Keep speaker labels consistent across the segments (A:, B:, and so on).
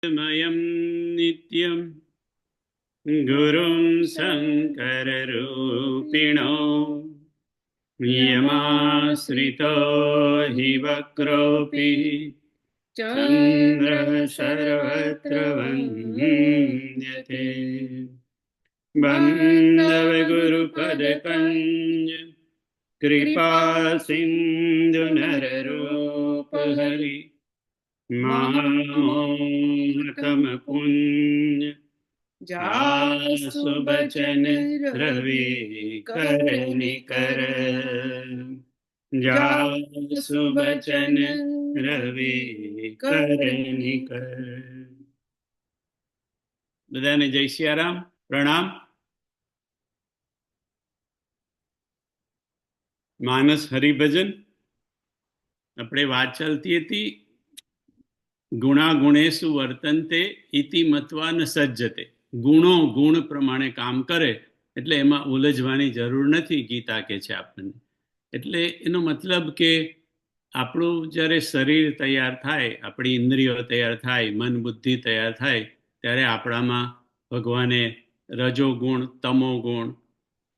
A: मयं नित्यं गुरुं शङ्कररूपिणो यमाश्रितो हि वक्रोऽपि चन्द्रः सर्वत्र वन्द्यते। बन्धवगुरुपदकञ्ज कृपा सिन्धु नररूपहरि महामोहतमपुञ्ज जासु बचन रवि कर निकर जासु बचन रवि कर निकर। બધાને જય સિયારામ, પ્રણામ. માનસ હરિભજન આપણે વાત ચાલતી હતી. ગુણાગુણેશુ વર્તન્તે ઇતિ મત્વા ન સજ્જતે. ગુણો ગુણ પ્રમાણે કામ કરે એટલે એમાં ઉલઝવાની જરૂર નથી, ગીતા કે છે આપણને. એટલે એનો મતલબ કે આપણું જ્યારે શરીર તૈયાર થાય, આપણી ઇન્દ્રિયો તૈયાર થાય, મન બુદ્ધિ તૈયાર થાય, ત્યારે આપણામાં ભગવાને રજોગુણ, તમોગુણ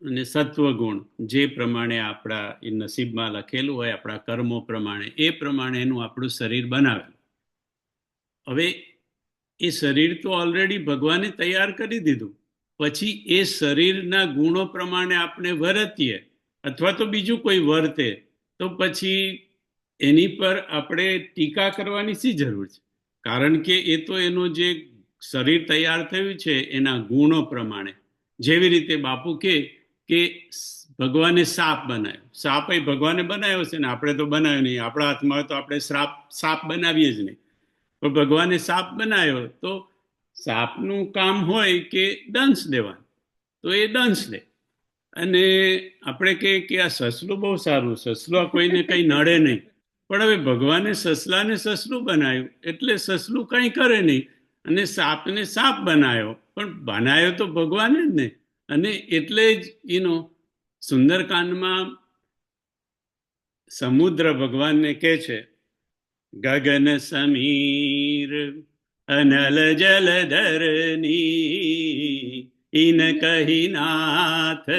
A: અને સત્વગુણ જે પ્રમાણે આપણા એ નસીબમાં લખેલું હોય, આપણા કર્મો પ્રમાણે, એ પ્રમાણેનું આપણું શરીર બનાવેલું. હવે એ શરીર તો ઓલરેડી ભગવાને તૈયાર કરી દીધું. પછી એ શરીરના ગુણો પ્રમાણે આપણે વર્તીએ અથવા તો બીજું કોઈ વર્તે તો પછી એની પર આપણે ટીકા કરવાની શી જરૂર છે? કારણ કે એ તો એનું જે શરીર તૈયાર થયું છે એના ગુણો પ્રમાણે. જેવી રીતે બાપુ કે ભગવાને સાપ બનાવ્યો. સાપ એ ભગવાને બનાવ્યો છે ને, આપણે તો બનાવ્યો નહીં. આપણા હાથમાં હોય તો આપણે સાપ બનાવીએ જ નહીં. પણ ભગવાને સાપ બનાવ્યો તો સાપનું કામ હોય કે દંશ દેવાનું, તો એ દંશ દે. અને આપણે કહીએ કે આ સસલું બહુ સારું, સસલું કોઈને કંઈ નડે નહીં. પણ હવે ભગવાને સસલાને સસલું બનાવ્યું એટલે સસલું કંઈ કરે નહીં, અને સાપને સાપ બનાવ્યો, પણ બનાવ્યો તો ભગવાને જ ને. અને એટલે જ એનો સુંદરકાંડમાં સમુદ્ર ભગવાનને કહે છે, ગગન સમીર અનલ જલધરની ઇન કહી નાથ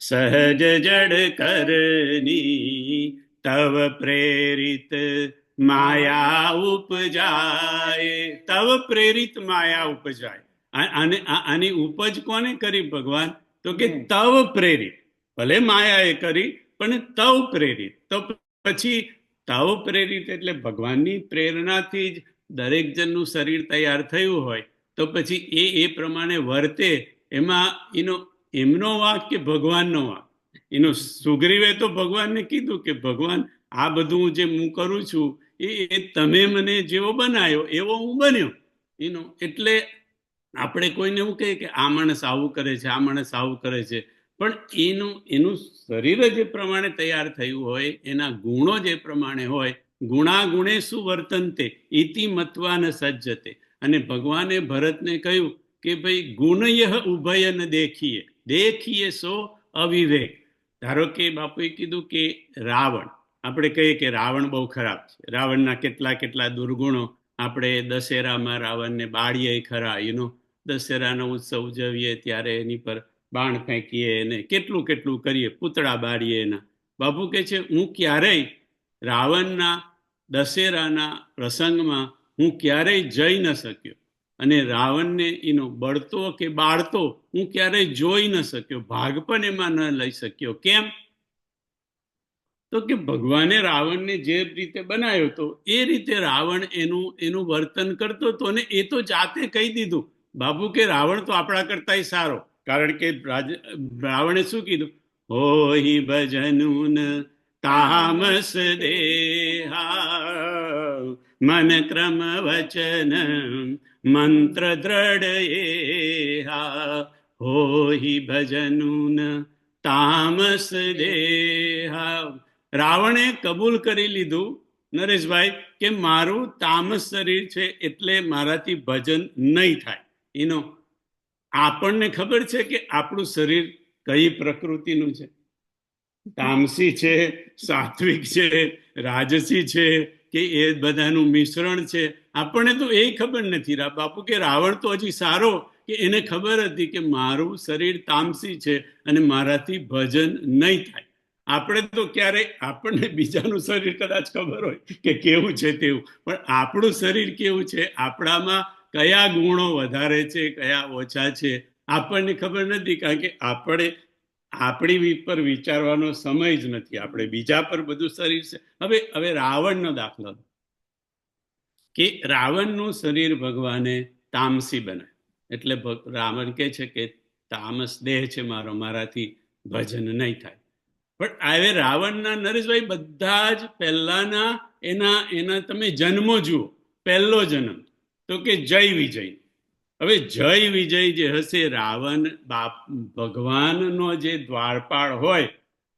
A: સહજ જડ કરની તવ પ્રેરિત માયા ઉપજાય. તવ પ્રેરિત માયા ઉપજાય. આની ઉપજ કોને કરી ભગવાન? તો કે તવ પ્રેરિત. ભલે માયાએ કરી પણ તવ પ્રેરિત. તો પછી તવ પ્રેરિત એટલે ભગવાનની પ્રેરણાથી જ દરેક જણનું શરીર તૈયાર થયું હોય, તો પછી એ પ્રમાણે વર્તે. એમાં એમનો વાંક કે ભગવાનનો વાંક? એનો સુગ્રીવે તો ભગવાનને કીધું કે ભગવાન, આ બધું જે હું કરું છું એ તમે મને જેવો બનાવ્યો એવો હું બન્યો. એટલે આપણે કોઈને એવું કહીએ કે આ માણસ આવું કરે છે, આ માણસ આવું કરે છે, પણ એનું શરીર જે પ્રમાણે તૈયાર થયું હોય, એના ગુણો જે પ્રમાણે હોય, ગુણાગુણેશુ વર્તન્તે ઇતિ મત્વા ન સજ્જતે. અને ભગવાને ભરતને કહ્યું કે ભાઈ ગુણયઃ ઉભય ન દેખીએ, દેખીએ સો અવિવેક. ધારો કે બાપુએ કીધું કે રાવણ, આપણે કહીએ કે રાવણ બહુ ખરાબ છે, રાવણના કેટલા દુર્ગુણો. આપણે દશેરામાં રાવણને બાળીએ ખરા, દશેરાનો ઉત્સવ ઉજવીએ ત્યારે એની પર બાણ ફેંકીએ અને કેટલું કરીએ, પૂતળા બાળીએ એના. બાપુ કહે છે, હું ક્યારેય રાવણના દશેરાના પ્રસંગમાં હું ક્યારેય જઈ ન શક્યો, અને રાવણને એનો બળતો કે બાળતો હું ક્યારેય જોઈ ન શક્યો, ભાગ પણ એમાં ન લઈ શક્યો. કેમ? તો કે ભગવાને રાવણને જે રીતે બનાવ્યો હતો એ રીતે રાવણ એનું વર્તન કરતો હતો, અને એ તો જાતે કહી દીધું. બાપુ કે રાવણ તો આપણા કરતા સારો. કારણ કે રાવણે શું કીધું? હોઈ ભજનુન તામસ દેહા મન ક્રમ વચન મંત્ર દ્રઢ હોઈ ભજનુન તામસ દેહા. રાવણે કબૂલ કરી લીધું, નરેશભાઈ, કે મારું તામસ શરીર છે એટલે મારાથી ભજન નહીં થાય. આપણને ખબર છે કે આપણું શરીર કઈ પ્રકૃતિનું છે? તામસી છે, સાત્વિક છે, રાજસી છે, કે એ બધાનું મિશ્રણ છે. આપણને તો એ ખબર નથી બાપુ કે રાવણ તો હજી સારો કે એને ખબર હતી કે મારું શરીર તામસી છે અને મારાથી ભજન નહીં થાય. આપણે તો ક્યારેય આપણને બીજાનું શરીર કદાચ ખબર હોય કે કેવું છે તેવું, પણ આપણું શરીર કેવું છે, આપણામાં કયા ગુણો વધારે છે કયા ઓછા છે આપણને ખબર નથી. કારણ કે આપણે આપણી પર વિચારવાનો સમય જ નથી, આપણે બીજા પર બધું શરીર છે. હવે રાવણનો દાખલો કે રાવણનું શરીર ભગવાને તામસી બનાવ્યું, એટલે રાવણ કે છે કે તામસ દેહ છે મારો, મારાથી ભજન નહીં થાય. પણ હવે રાવણના નરેશભાઈ બધા જ પહેલાના એના તમે જન્મો જુઓ. પહેલો જન્મ તો કે જય વિજય. હવે જય વિજય જે હશે, રાવણ ભગવાનનો જે દ્વારપાળ હોય,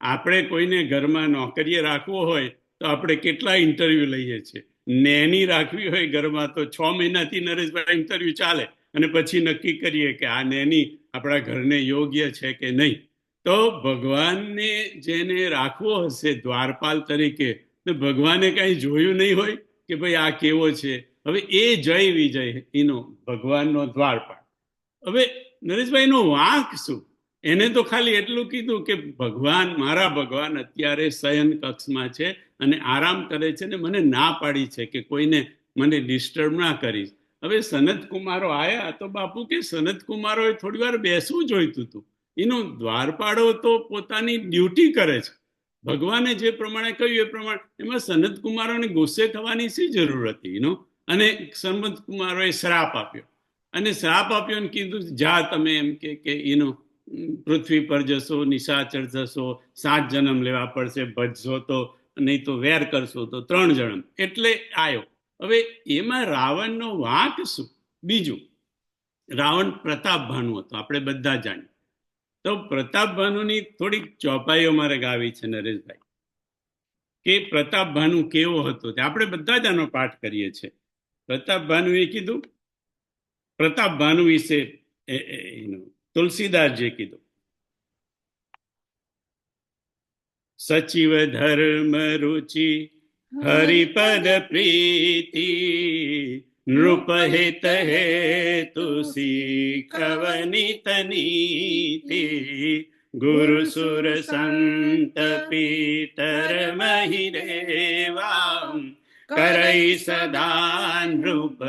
A: આપણે કોઈને ઘરમાં નોકરીએ રાખવો હોય તો આપણે કેટલા ઇન્ટરવ્યુ લઈએ છીએ. નેની રાખવી હોય ઘરમાં તો 6 મહિનાથી નરેશભાઈ ઇન્ટરવ્યુ ચાલે અને પછી નક્કી કરીએ કે આ નેની આપણા ઘરને યોગ્ય છે કે નહીં. તો ભગવાનને જેને રાખવો હશે દ્વારપાલ તરીકે, તો ભગવાને કઈ જોયું નહીં હોય કે ભાઈ આ કેવો છે. હવે એ જય વિજય એનો ભગવાનનો દ્વારપાળ. હવે નરેશભાઈનો વાંક શું? એને તો ખાલી એટલું કીધું કે ભગવાન, મારા ભગવાન અત્યારે શયન કક્ષમાં છે અને આરામ કરે છે ને મને ના પાડી છે કે કોઈને મને ડિસ્ટર્બ ના કરીશ. હવે સનત કુમારો આયા તો બાપુ કે સનત કુમારોએ થોડી વાર બેસવું જોઈતું હતું. એનો દ્વારપાળો તો પોતાની ડ્યુટી કરે છે, ભગવાને જે પ્રમાણે કહ્યું એ પ્રમાણે. એમાં સનત કુમારોને ગુસ્સે થવાની શી જરૂર હતી એનો? અને સનત કુમારોએ શ્રાપ આપ્યો, અને શ્રાપ આપ્યો અને કીધું જા તમે એમ કે એનો પૃથ્વી પર જશો, નિશાચર જશો, 7 જન્મ લેવા પડશે, ભજશો તો નહીં તો વેર કરશો તો 3 જન્મ. એટલે આવ્યો. હવે એમાં રાવણનો વાંક શું? બીજું, રાવણ પ્રતાપ ભાનુ હતો, આપણે બધા જાણીએ. તો પ્રતાપ ભાનુની થોડીક ચોપાઈઓ મારે ગાવી છે નરેશભાઈ, કે પ્રતાપ ભાનુ કેવો હતો. આપણે બધા જ આનો પાઠ કરીએ છીએ. પ્રતાપ ભાનુએ કીધું, પ્રતાપ ભાનુ વિશે તુલસીદાસજીએ કીધું, સચિવ ધર્મ રુચિ હરિપદ પ્રીતિ, નૃપહિત હેતુ શીખવનિત નીતિ, ગુરુ સુર સંત પીતર મહિરેવા, કરઈ સદા નૃપ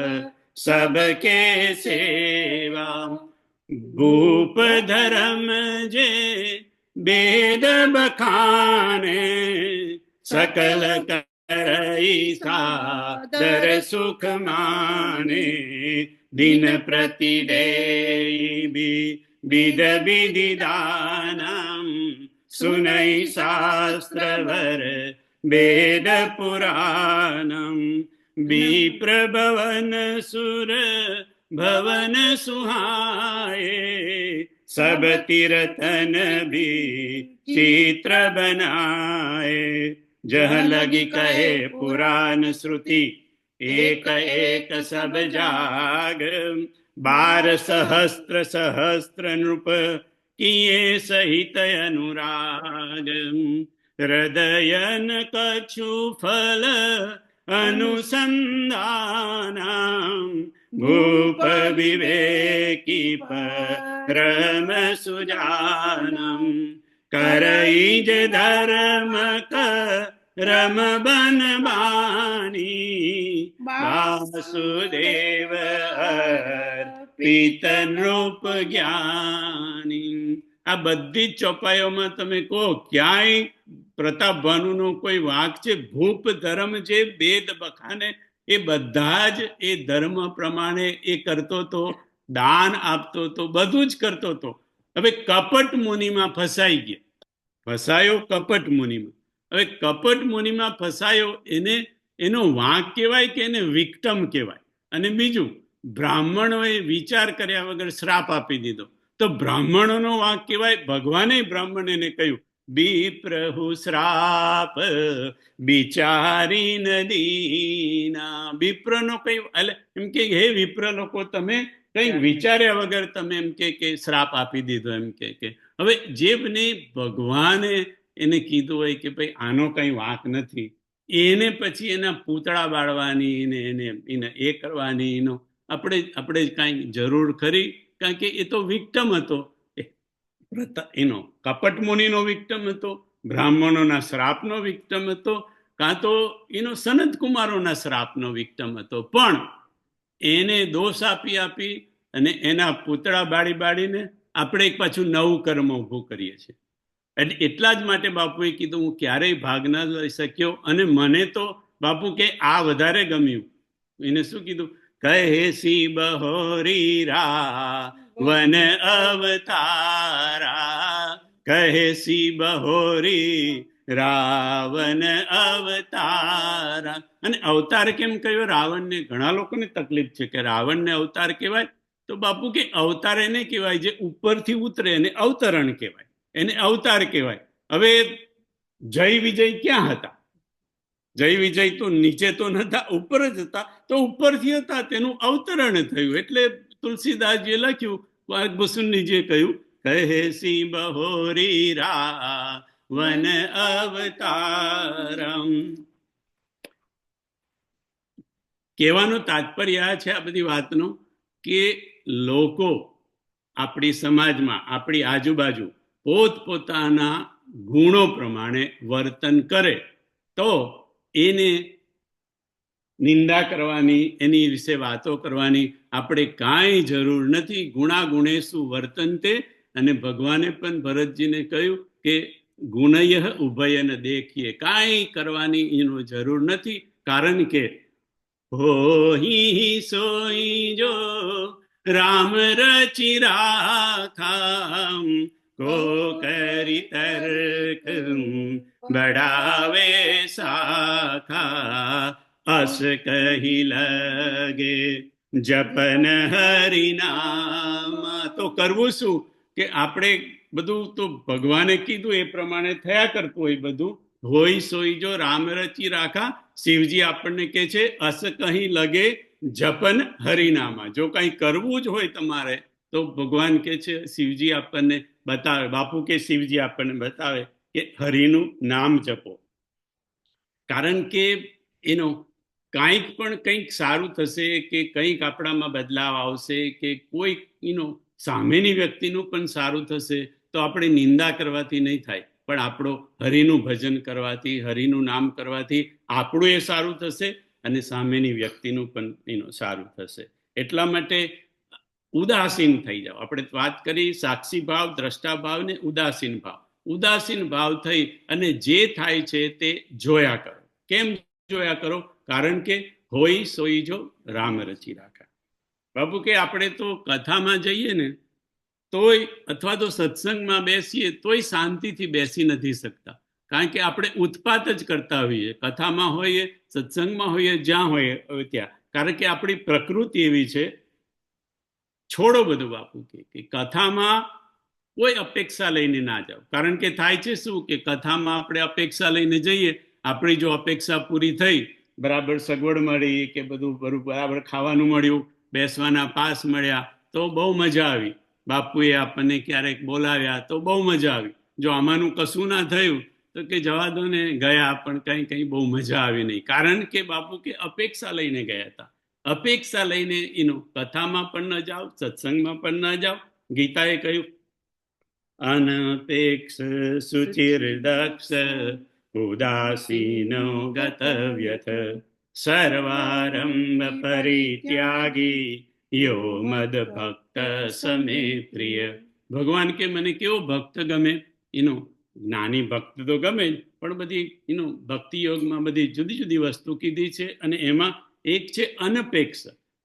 A: સબકે સેવા, ભૂપ ધર્મ જે વેદ બખાને, સકલ કરઈ સાદર સુખ માને, દિન પ્રતિદેય વિધ વિધિદાનમ, સુનઈ શાસ્ત્રવર વેદ પુરાણમ, વિપ્રભવન સુર ભવન સુહાય, સબ તીર્થન ભી ચિત્ર બનાય, જહ લગી કહે પુરાણ શ્રુતિ, એક એક સબ જાગ, 12 સહસ્ત્ર નૃપ કિએ સહિત અનુરાગ, હૃદયન કછુ ફલ અનુસંધાનમ, ભૂપ વિવેકી પરમ સુજાનમ, કરઈ જ ધર્મ કરમ બનબાની, વાસુદેવ અર્પિત નૃપ જ્ઞાની. આ બધી જ ચોપાઈઓમાં તમે કહો ક્યાંય પ્રતાપ ભાનુનો કોઈ વાંક છે? ભૂપ ધર્મ જે વેદ બખાને એ બધા જ એ ધર્મ પ્રમાણે એ કરતો હતો, દાન આપતો હતો, બધું જ કરતો હતો. હવે કપટ મુનિમાં ફસાઈ ગયા, ફસાયો કપટ મુનિમાં. હવે કપટ મુનિમાં ફસાયો એનો વાંક કહેવાય કે એને વિક્ટમ કહેવાય? અને બીજું, બ્રાહ્મણોએ વિચાર કર્યા વગર શ્રાપ આપી દીધો, તો બ્રાહ્મણોનો વાંક કહેવાય? ભગવાને બ્રાહ્મણને કહ્યું વિપ્રહુ શ્રાપ બિચારી નદીના. વિપ્રનો કઈ એટલે એમ કે હે વિપ્ર લોકો, તમે કઈ વિચાર્યા વગર તમે એમ કે શ્રાપ આપી દીધો એમ કે. હવે જેમને ભગવાને એને કીધું હોય કે ભાઈ આનો કઈ વાંક નથી, એને પછી એના પૂતળા બાળવાની ને એને એ કરવાની એનો આપણે કાંઈ જરૂર ખરી? કારણ કે એ તો વિક્ટમ હતો, એનો કપટ મુનિનો વિક્ટમ હતો, બ્રાહ્મણોના શ્રાપનો વિક્ટમ હતો, કાં તો એનો સનત કુમારોના શ્રાપનો વિક્ટમ હતો. પણ એને દોષ આપી આપી અને એના પૂતળા બાળીને આપણે એક પાછું નવું કર્મ ઊભું કરીએ છીએ. એટલા જ માટે બાપુએ કીધું હું ક્યારેય ભાગ ન લઈ શક્યો. અને મને તો બાપુ કે આ વધારે ગમ્યું. એને શું કીધું? કહે સી બહોરી રાવન અવતારા, કહે સી બહોરી રાવન અવતારા. અને અવતાર કેમ કહ્યું રાવણને? ઘણા લોકોને તકલીફ છે કે રાવણને અવતાર કહેવાય. તો બાપુ કે અવતાર એને કહેવાય જે ઉપરથી ઉતરે, એને અવતરણ કહેવાય, એને અવતાર કહેવાય. હવે જય વિજય ક્યાં હતા? જય વિજય તો નીચે તો નતા, ઉપર જ હતા. તો ઉપરથી હતા, તેનું અવતરણ થયું. એટલે તુલસીદાસજીએ લખ્યું, વાઘભૂષણજીએ કહ્યું, કહે સી બહોરી રાવન અવતારમ. કહેવાનું તાત્પર્ય આ છે આ બધી વાતનો કે લોકો આપણી સમાજમાં, આપણી આજુબાજુ પોતપોતાના ગુણો પ્રમાણે વર્તન કરે તો એને નિંદા કરવાની, એની વિશે વાતો કરવાની આપણે કાંઈ જરૂર નથી. ગુણાગુણે શું વર્તનતે. અને ભગવાને પણ ભરતજીને કહ્યું કે ગુણય ઉભયન દેખીએ. કાંઈ કરવાની એનો જરૂર નથી. કારણ કે હોહી સોઈ જો રામ રચી રાખા, કો કરી તર્ક બડાવે સાખા, અસ કહી લગે જપન હરિનામ. તો કરવું શું કે આપણે બધું તો ભગવાને કીધું એ પ્રમાણે થયા કરતું હોય બધું. હોય સોઈ જો રામ રચી રાખા. શિવજી આપણને કે છે અસ કહી લગે જપન હરિનામા. જો કંઈ કરવું જ હોય તમારે તો ભગવાન કે છે, શિવજી આપણને બતાવે, બાપુ કે શિવજી આપણને બતાવે કે હરિનું નામ જપો. કારણ કે એનો કાંઈક પણ કંઈક સારું થશે, કે કંઈક આપણામાં બદલાવ આવશે, કે કોઈક સામેની વ્યક્તિનું પણ સારું થશે. તો આપણે નિંદા કરવાથી નહીં થાય, પણ આપણો હરિનું ભજન કરવાથી, હરિનું નામ કરવાથી આપણું એ સારું થશે અને સામેની વ્યક્તિનું પણ સારું થશે. એટલા માટે ઉદાસીન થઈ જાઓ. આપણે વાત કરી સાક્ષી ભાવ, દ્રષ્ટા ભાવ ને ઉદાસીન ભાવ. ઉદાસીન ભાવ થઈ અને જે થાય છે તે જોયા કરો. કેમ જોયા કરો? કારણ કે હોય સોઈ જો રામ રચી રાખા. બાપુ કે આપણે તો કથામાં જઈએ ને તોય, અથવા તો સત્સંગમાં બેસીએ તોય શાંતિથી બેસી નથી શકતા. કારણ કે આપણે ઉત્પાત જ કરતા હોઈએ. કથામાં હોઈએ, સત્સંગમાં હોઈએ, જ્યાં હોઈએ ત્યાં. કારણ કે આપણી પ્રકૃતિ એવી છે. છોડો બધું બાપુ કે કથામાં કોઈ અપેક્ષા લઈને ના જાઓ. કારણ કે થાય છે શું કે કથામાં આપણે અપેક્ષા લઈને જઈએ. આપણી જો અપેક્ષા પૂરી થઈ, બરાબર સગવડ મળી, કે બધું બરાબર ખાવાનું મળ્યું, બેસવાના પાસ મળ્યા, તો બહુ મજા આવી. બાપુએ આપણને ક્યારેક બોલાવ્યા તો બહુ મજા આવી. જો આમાંનું કશું ના થયું તો કે જવા દો ને, ગયા પણ કંઈ બહુ મજા આવી નહીં. કારણ કે બાપુ કે અપેક્ષા લઈને ગયા હતા. અપેક્ષા લઈને કથામાં પણ ન જાઓ, સત્સંગમાં પણ ન જાઓ. ગીતાએ કહ્યું અનપેક્ષ સુચિર દક્ષ ઉદાસીનો ગતવ્યથ સર્વારંભ પરિત્યાગી યો મદ ભક્ત સમે પ્રિય. ભગવાન કે મને કેવો ભક્ત ગમે. જ્ઞાની ભક્ત તો ગમે જ, પણ બધી ભક્તિ યોગમાં બધી જુદી જુદી વસ્તુ કીધી છે. અને એમાં એક છે અનપેક્ષ,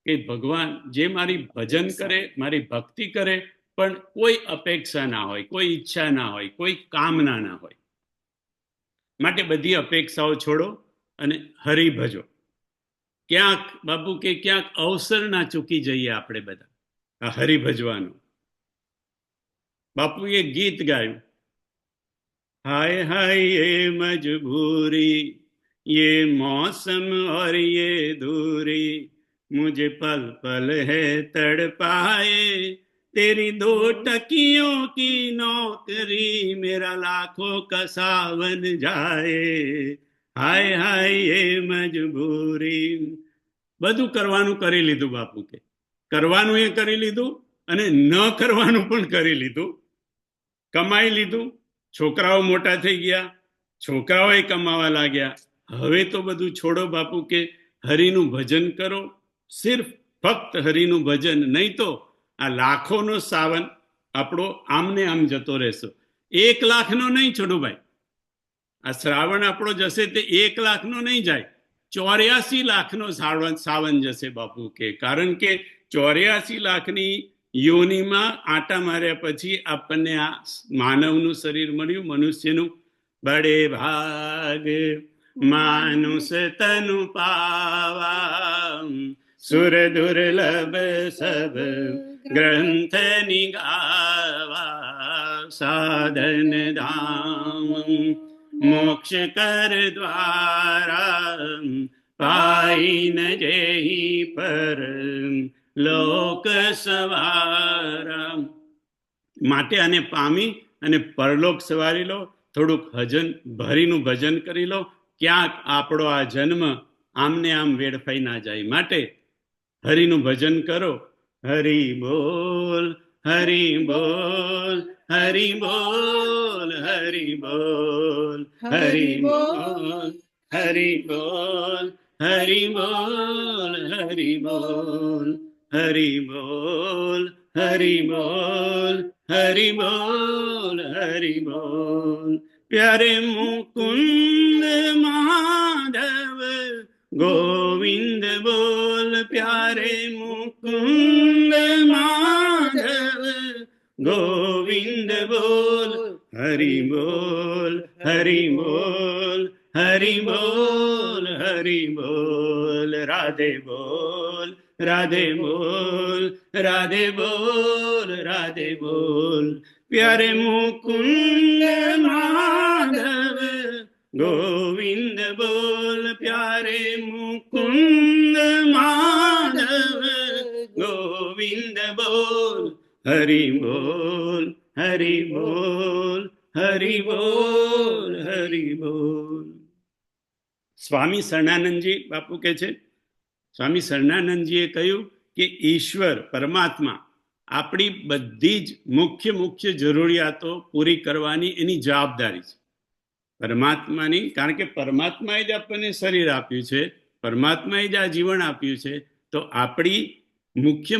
A: કે ભગવાન જે મારી ભજન કરે, મારી ભક્તિ કરે, પણ કોઈ અપેક્ષા ના હોય, કોઈ ઈચ્છા ના હોય, કોઈ કામના ના હોય. માટે બધી અપેક્ષાઓ છોડો અને હરિ ભજો. ક્યાંક બાપુ કે ક્યાંક અવસર ના ચૂકી જઈએ આપણે બધા આ હરિ ભજવાનું. બાપુએ ગીત ગાયું, हाय हाय ये मजबूरी, ये मौसम और ये दूरी, मुझे पल पल है तड़पाए, तेरी 2 टकियों की नौकरी मेरा लाखों का सावन जाए. હાય હાય એ મજબૂરી. બધું કરવાનું કરી લીધું બાપુ કે, કરવાનું એ કરી લીધું અને ન કરવાનું પણ કરી લીધું. કમાઈ લીધું, છોકરાઓ મોટા થઈ ગયા, છોકરાઓ કમાવા લાગ્યા. હવે તો બધું છોડો બાપુ કે હરિનું ભજન કરો, સિર્ફ ફક્ત હરિનું ભજન. નહીં તો આ લાખોનો સાવન આપણો આમને આમ જતો રહેશો. 1 લાખનો નહીં છોડુભાઈ, આ શ્રાવણ આપણો જશે તે 1 લાખનો નહીં જાય, 84 લાખનો સાવન જશે બાપુ કે. કારણ કે 84 લાખની યોનિમાં આટા માર્યા પછી આપણને આ માનવનું શરીર મળ્યું, મનુષ્યનું. બડે ભાગ માનુષ તનુ પાવા, સુર દુર્લભ સબ ગ્રંથ નિગાવા, સાધન ધામ મોક્ષ કર દ્વારા, પાઈન જેહી પર લોક સવારા. માટે આને પામી અને પરલોક સવારી લો. થોડુંક હરીનું ભજન કરી લો, ક્યાંક આપણો આ જન્મ આમને આમ વેડફાઈ ના જાય. માટે હરિનું ભજન કરો. હરિ બોલ, હરિ બોલ, હરિ બોલ, હરિ બોલ, હરિ બોલ, હરિ બોલ, હરિ બોલ, હરિ બોલ, હરિ બોલ, હરિ બોલ, હરિ બોલ, હરિ બોલ. પ્યારે મુકુંદ માધવ ગોવિંદ બોલ, પ્યારે મુકુંદ માધવ ગોવિંદ બોલ. હરિ બોલ, હરિ બોલ, હરિ બોલ, હરિ બોલ. રાધે બોલ, રાધે બોલ, રાધે બોલ, રાધે બોલ. પ્યારે મુકુંદ માધવ ગોવિંદ બોલ, પ્યારે મુકુંદ માધવ ગોવિંદ બોલ. હરિ બોલ, હરિ બોલ, હરિ બોલ, હરિ બોલ. સ્વામી શરણાનંદજી બાપુ કે છે, સ્વામી શરણાનંદજીએ કહ્યું કે ઈશ્વર પરમાત્મા આપણી બધી જ મુખ્ય જરૂરિયાતો પૂરી કરવાની એની જવાબદારી છે પરમાત્માની. કારણ કે પરમાત્માએ જ આપણને શરીર આપ્યું છે, પરમાત્માએ જ આ જીવન આપ્યું છે. તો આપણી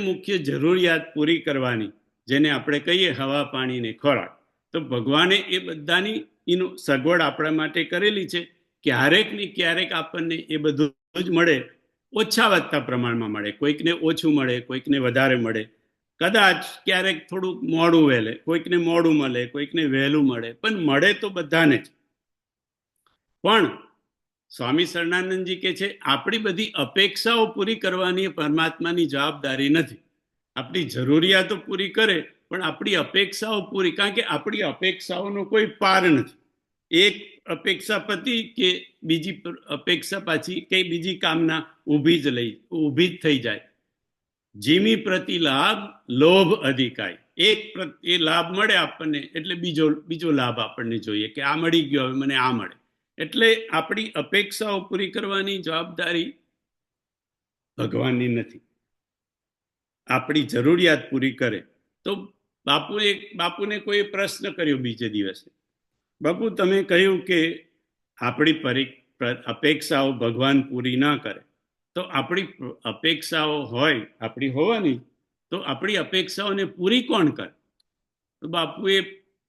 A: મુખ્ય જરૂરિયાત પૂરી કરવાની, જેને આપણે કહીએ હવા, પાણી ને ખોરાક, તો ભગવાને એ બધાની એનું સગવડ આપણા માટે કરેલી છે. ક્યારેક ને ક્યારેક આપણને એ બધું જ મળે, ઓછા વધતા પ્રમાણમાં મળે. કોઈકને ઓછું મળે, કોઈકને વધારે મળે. કદાચ ક્યારેક થોડુંક મોડું વહેલે, કોઈકને મોડું મળે, કોઈકને વહેલું મળે, પણ મળે તો બધાને જ. પણ સ્વામી શરણાનંદજી કે છે આપણી બધી અપેક્ષાઓ પૂરી કરવાની પરમાત્માની જવાબદારી નથી. આપણી જરૂરિયાતો પૂરી કરે, પણ આપણી અપેક્ષાઓ પૂરી, કારણ કે આપણી અપેક્ષાઓનો કોઈ પાર નથી. એક અપેક્ષા પતી કે બીજી અપેક્ષા પાછી કે બીજી કામના ઊભી જ થઈ જાય. જીમી પ્રતિ લાભ લોભ અધિકાય. એક એ લાભ મળે આપણને એટલે બીજો લાભ આપણને જોઈએ કે આ મળી ગયો, હવે મને આ મળે. એટલે આપણી અપેક્ષાઓ પૂરી કરવાની જવાબદારી ભગવાનની નથી, આપણી જરૂરિયાત પૂરી કરે. તો બાપુને કોઈ પ્રશ્ન કર્યો બીજે દિવસે, બાપુ તમે કહ્યું કે આપણી અપેક્ષાઓ ભગવાન પૂરી ના કરે, તો આપણી અપેક્ષાઓ હોય, આપણી હોવાની, તો આપણી અપેક્ષાઓને પૂરી કોણ કરે? તો બાપુએ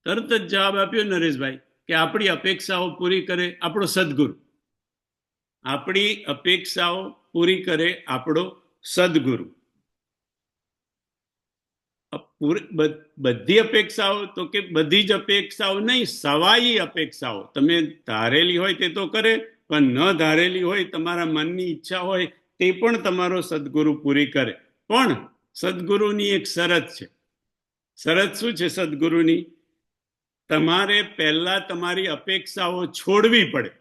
A: તરત જ જવાબ આપ્યો નરેશભાઈ કે આપણી અપેક્ષાઓ પૂરી કરે આપણો સદગુરુ. આપણી અપેક્ષાઓ પૂરી કરે આપણો સદગુરુ. બધી અપેક્ષાઓ, તો કે બધી જ અપેક્ષાઓ નહીં, સવાઈ અપેક્ષાઓ. તમે ધારેલી હોય તે તો કરે, પણ ન ધારેલી હોય, તમારા મનની ઈચ્છા હોય, તે પણ તમારો સદગુરુ પૂરી કરે. પણ સદગુરુની એક શરત છે. શરત શું છે સદગુરુની? તમારે પહેલા તમારી અપેક્ષાઓ છોડવી પડે.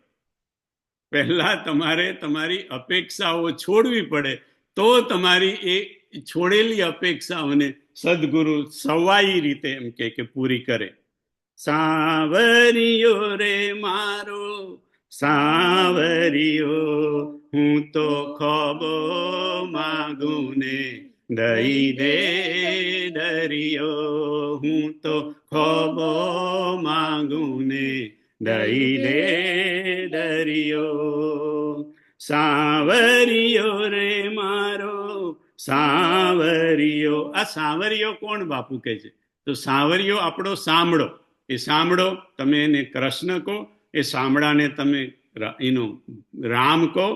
A: પહેલા તમારે તમારી અપેક્ષાઓ છોડવી પડે, તો તમારી એ છોડેલી અપેક્ષાઓને સદગુરુ સવાઈ રીતે એમ કે પૂરી કરે. સાવરિયો રે મારો સાવરિયો હું તો ખોબો માગું ને દઈ દે દરિયો, હું તો ખોબો માગું ને દઈ દે દરિયો. સાવરિયો રે મારો સાવરિયો. આ સાવરિયો કોણ બાપુ કહે છે? તો સાવરિયો આપણો સાંભળો. એ સાંભળો તમે એને કૃષ્ણ કહો, એ સાંભળાને તમે એનો રામ કહો,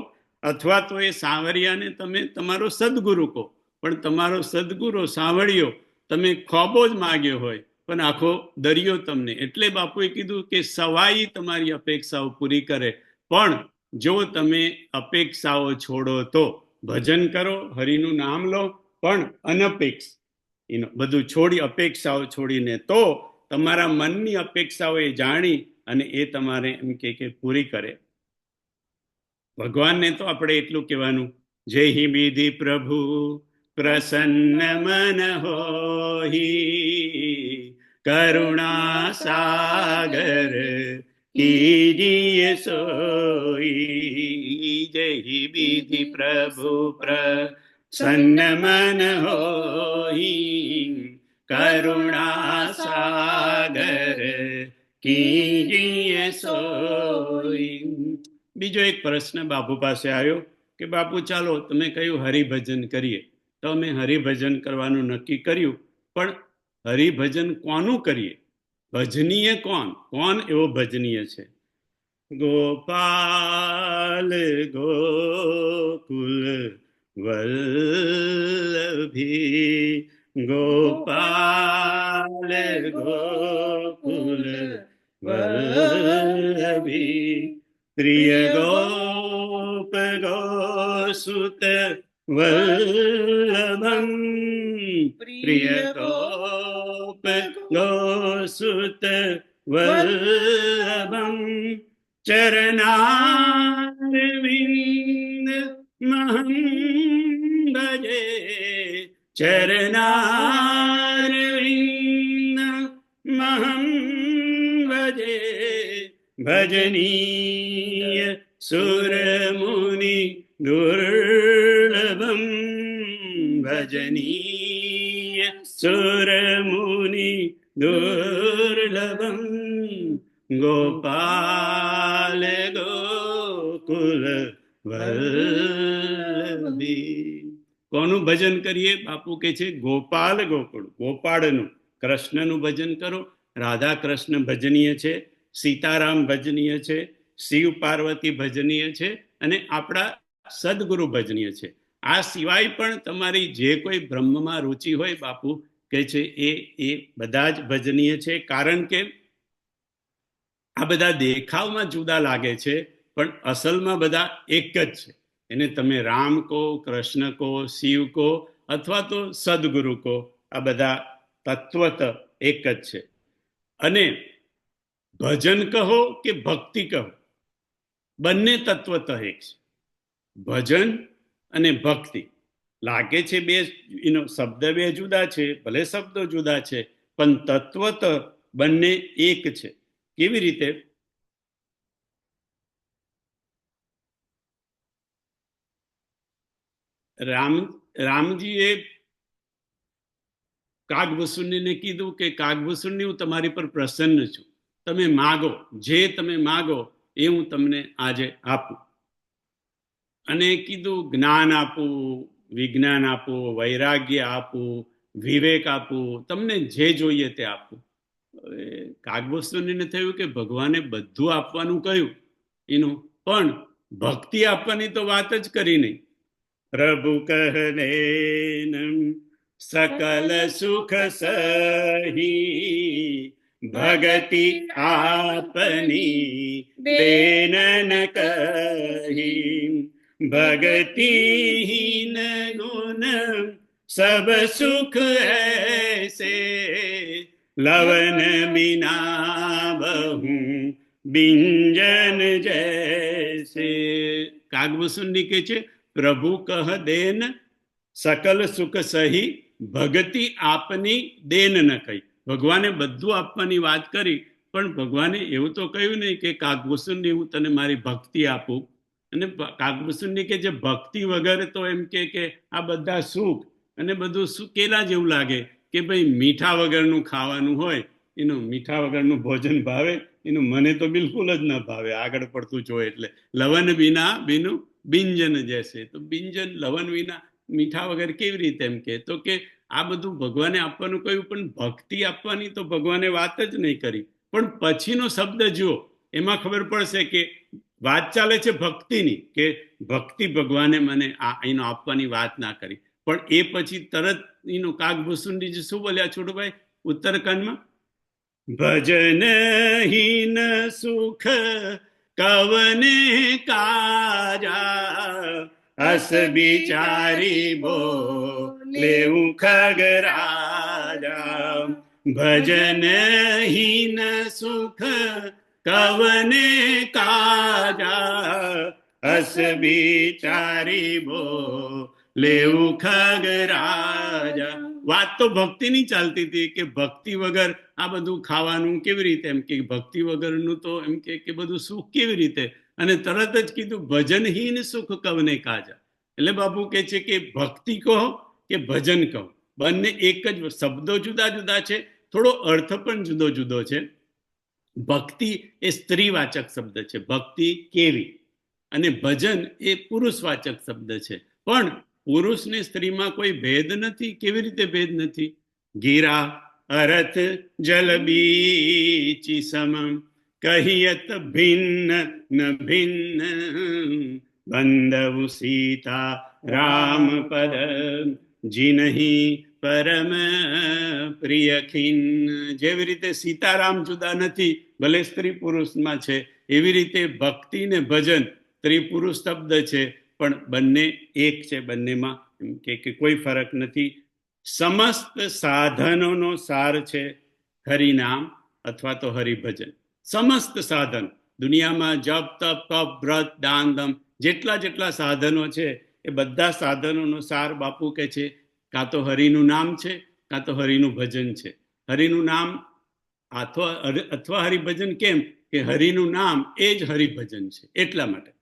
A: અથવા તો એ સાવરિયાને તમે તમારો સદગુરુ કહો. પણ તમારો સદગુરુ સાંભળ્યો તમે ખોબો જ માગ્યો હોય પણ આખો દરિયો તમને. એટલે બાપુએ કીધું કે સવાઈ તમારી અપેક્ષાઓ પૂરી કરે. પણ જો તમે અપેક્ષાઓ છોડો તો ભજન કરો, હરિનું નામ લો, પણ અનપેક્ષ એનો બધું છોડી, અપેક્ષાઓ છોડીને તો તમારા મનની અપેક્ષાઓ એ જાણી અને એ તમારે એમ કે પૂરી કરે. ભગવાનને તો આપણે એટલું કહેવાનું, જય હિ વિધિ પ્રભુ પ્રસન્ન મન હોહી, કરુણા સાગર કીજીએ સોઈ. જય હિ વિધિ પ્રભુ પ્રસન્ન મન હોહી, કરુણા સાગર કીજીએ સોઈ. બીજો એક પ્રશ્ન બાપુ પાસે આવ્યો કે બાપુ ચાલો તમે કહ્યું હરિભજન કરીએ, તો અમે હરિભજન કરવાનું નક્કી કર્યું, પણ હરિભજન કોનું કરીએ? ભજનીય કોણ? કોણ એવો ભજનીય છે? ગોપાલ ગોકુલ વલ્લભી, ગોપાલ ગોકુલ વલ્લભી, પ્રિય ગોપ ગોસુત વલ્લભમ, પ્રિય ગોપ ગોસુત વલ્લભમ, ચરણારવિંદ મહં ભજે, ચરણારવિંદ મહં ભજે, ભજનીય સુરમુનિ દુર્લભમ, ભજનીય સુરમુનિ દુર્લભમ, ગોપાલ ગોકુલ વલ્લભી. કોનું ભજન કરીએ? બાપુ કે છે ગોપાલ ગોકુળ, ગોપાળનું, કૃષ્ણનું ભજન કરો. રાધા કૃષ્ણ ભજનીય છે, સીતારામ ભજનીય છે, શિવ પાર્વતી ભજનીય છે, અને આપણા સદગુરુ ભજનીય છે. આ સિવાય પણ તમારી જે કોઈ બ્રહ્મમાં રુચિ હોય બાપુ કહે છે એ બધા જ ભજનીય છે. કારણ કે આ બધા દેખાવમાં જુદા લાગે છે પણ અસલમાં બધા એક જ છે. એને તમે રામ કહો, કૃષ્ણ કહો, શિવ કહો, અથવા તો સદગુરુ કહો, આ બધા તત્વત એક જ છે. અને ભજન કહો કે ભક્તિ કહો, બંને તત્વત એક છે. ભજન અને ભક્તિ લાગે છે બે, એનો શબ્દ બે જુદા છે, ભલે શબ્દો જુદા છે, પણ તત્વત બંને એક છે. કેવી રીતે? રામજીએ કાગભૂષણને કીધું કે કાગભૂષણની હું તમારી પર પ્રસન્ન છું, તમે માગો, જે તમે માગો એ હું તમને આજે આપું. અને કીધું જ્ઞાન આપું, વિજ્ઞાન આપું, વૈરાગ્ય આપું, વિવેક આપું, તમને જે જોઈએ તે આપું. કાગભૂષણને થયું કે ભગવાને બધું આપવાનું કહ્યું એનું, પણ ભક્તિ આપવાની તો વાત જ કરી નહીં. પ્રભુ કહને સકલ સુખ સહી, ભગતિ આપની દેન કહી, ભગતિહીન ગુણ સબ સુખ ऐसे, લવન બિના બહુ બિંજન જૈસે. કાગભૂષણની કે છે પ્રભુ કહ દેન સકલ સુખ સહી, ભગતિ આપની દેન ન કહી. ભગવાને બધું આપવાની વાત કરી પણ ભગવાને એવું તો કહ્યું નહીં કે કાગભૂષણની હું તને મારી ભક્તિ આપું. અને કાગભૂષણની કે જે ભક્તિ વગર તો એમ કે આ બધા સુખ અને બધું કેલા જેવું લાગે કે ભાઈ મીઠા વગરનું ખાવાનું હોય, એનું મીઠા વગરનું ભોજન ભાવે, એનું મને તો બિલકુલ જ ન ભાવે આગળ પડતું જોઈએ. એટલે લવન વિના બીનું બિંજન જશે, તો બિંજન લવન વિના મીઠા વગર કેવી રીતે, એમ કે તો કે આ બધું ભગવાને આપવાનું કહ્યું, પણ ભક્તિ આપવાની તો ભગવાને વાત જ નહીં કરી. પણ પછીનો શબ્દ જુઓ, એમાં ખબર પડશે કે વાત ચાલે છે ભક્તિની, કે ભક્તિ ભગવાને મને એનો આપવાની વાત ના કરી. પણ એ પછી તરત એનું કાગભૂષુંડી શું બોલ્યા છોટુભાઈ ઉત્તરકાંડમાં? ભજનહીન સુખ કવને કાજા, અસ બિચારી બોલે ખગરાજા. ભજનહીન સુખ કવને કાજા, અસ બિચારી બોલે ખગરાજા. વાત તો ભક્તિની ચાલતી હતી કે ભક્તિ વગર આ બધું ખાવાનું કેવી રીતે, એમ કે ભક્તિ વગરનું તો એમ કે બધું સુખ કેવી રીતે. અને તરત જ કીધું ભજનહીન સુખ કવને કાજા. એટલે બાપુ કે છે કે ભક્તિ કહો કે ભજન કહો, બંને એક જ શબ્દો જુદા જુદા છે, થોડો અર્થ પણ જુદો જુદો છે. ભક્તિ એ સ્ત્રીવાચક શબ્દ છે, ભક્તિ કેવી, અને ભજન એ પુરુષવાચક શબ્દ છે. પણ પુરુષ ને સ્ત્રીમાં કોઈ ભેદ નથી. કેવી રીતે ભેદ નથી? ગીરા અરથ જલ બીચી સમ, કહિયત ભિન્ન ન ભિન્ન, બંધવુ સીતા રામ પદ, જીનહી પરમ પ્રિય ખિન્ન. જેવી રીતે સીતારામ જુદા નથી, ભલે સ્ત્રી પુરુષમાં છે, એવી રીતે ભક્તિ ને ભજન સ્ત્રી પુરુષ શબ્દ છે, પણ બંને એક છે. બંનેમાં કે કોઈ ફરક નથી. સમસ્ત સાધનોનો સાર છે હરિનામ અથવા તો હરિભજન. સમસ્ત સાધન દુનિયામાં જપ તપ તપ વ્રત દાન દમ જેટલા સાધનો છે, એ બધા સાધનોનો સાર બાપુ કે છે કાં તો હરિનું નામ છે, કાં તો હરિનું ભજન છે. હરિનું નામ અથવા હરિભજન. કેમ કે હરિનું નામ એ જ હરિભજન છે, એટલા માટે.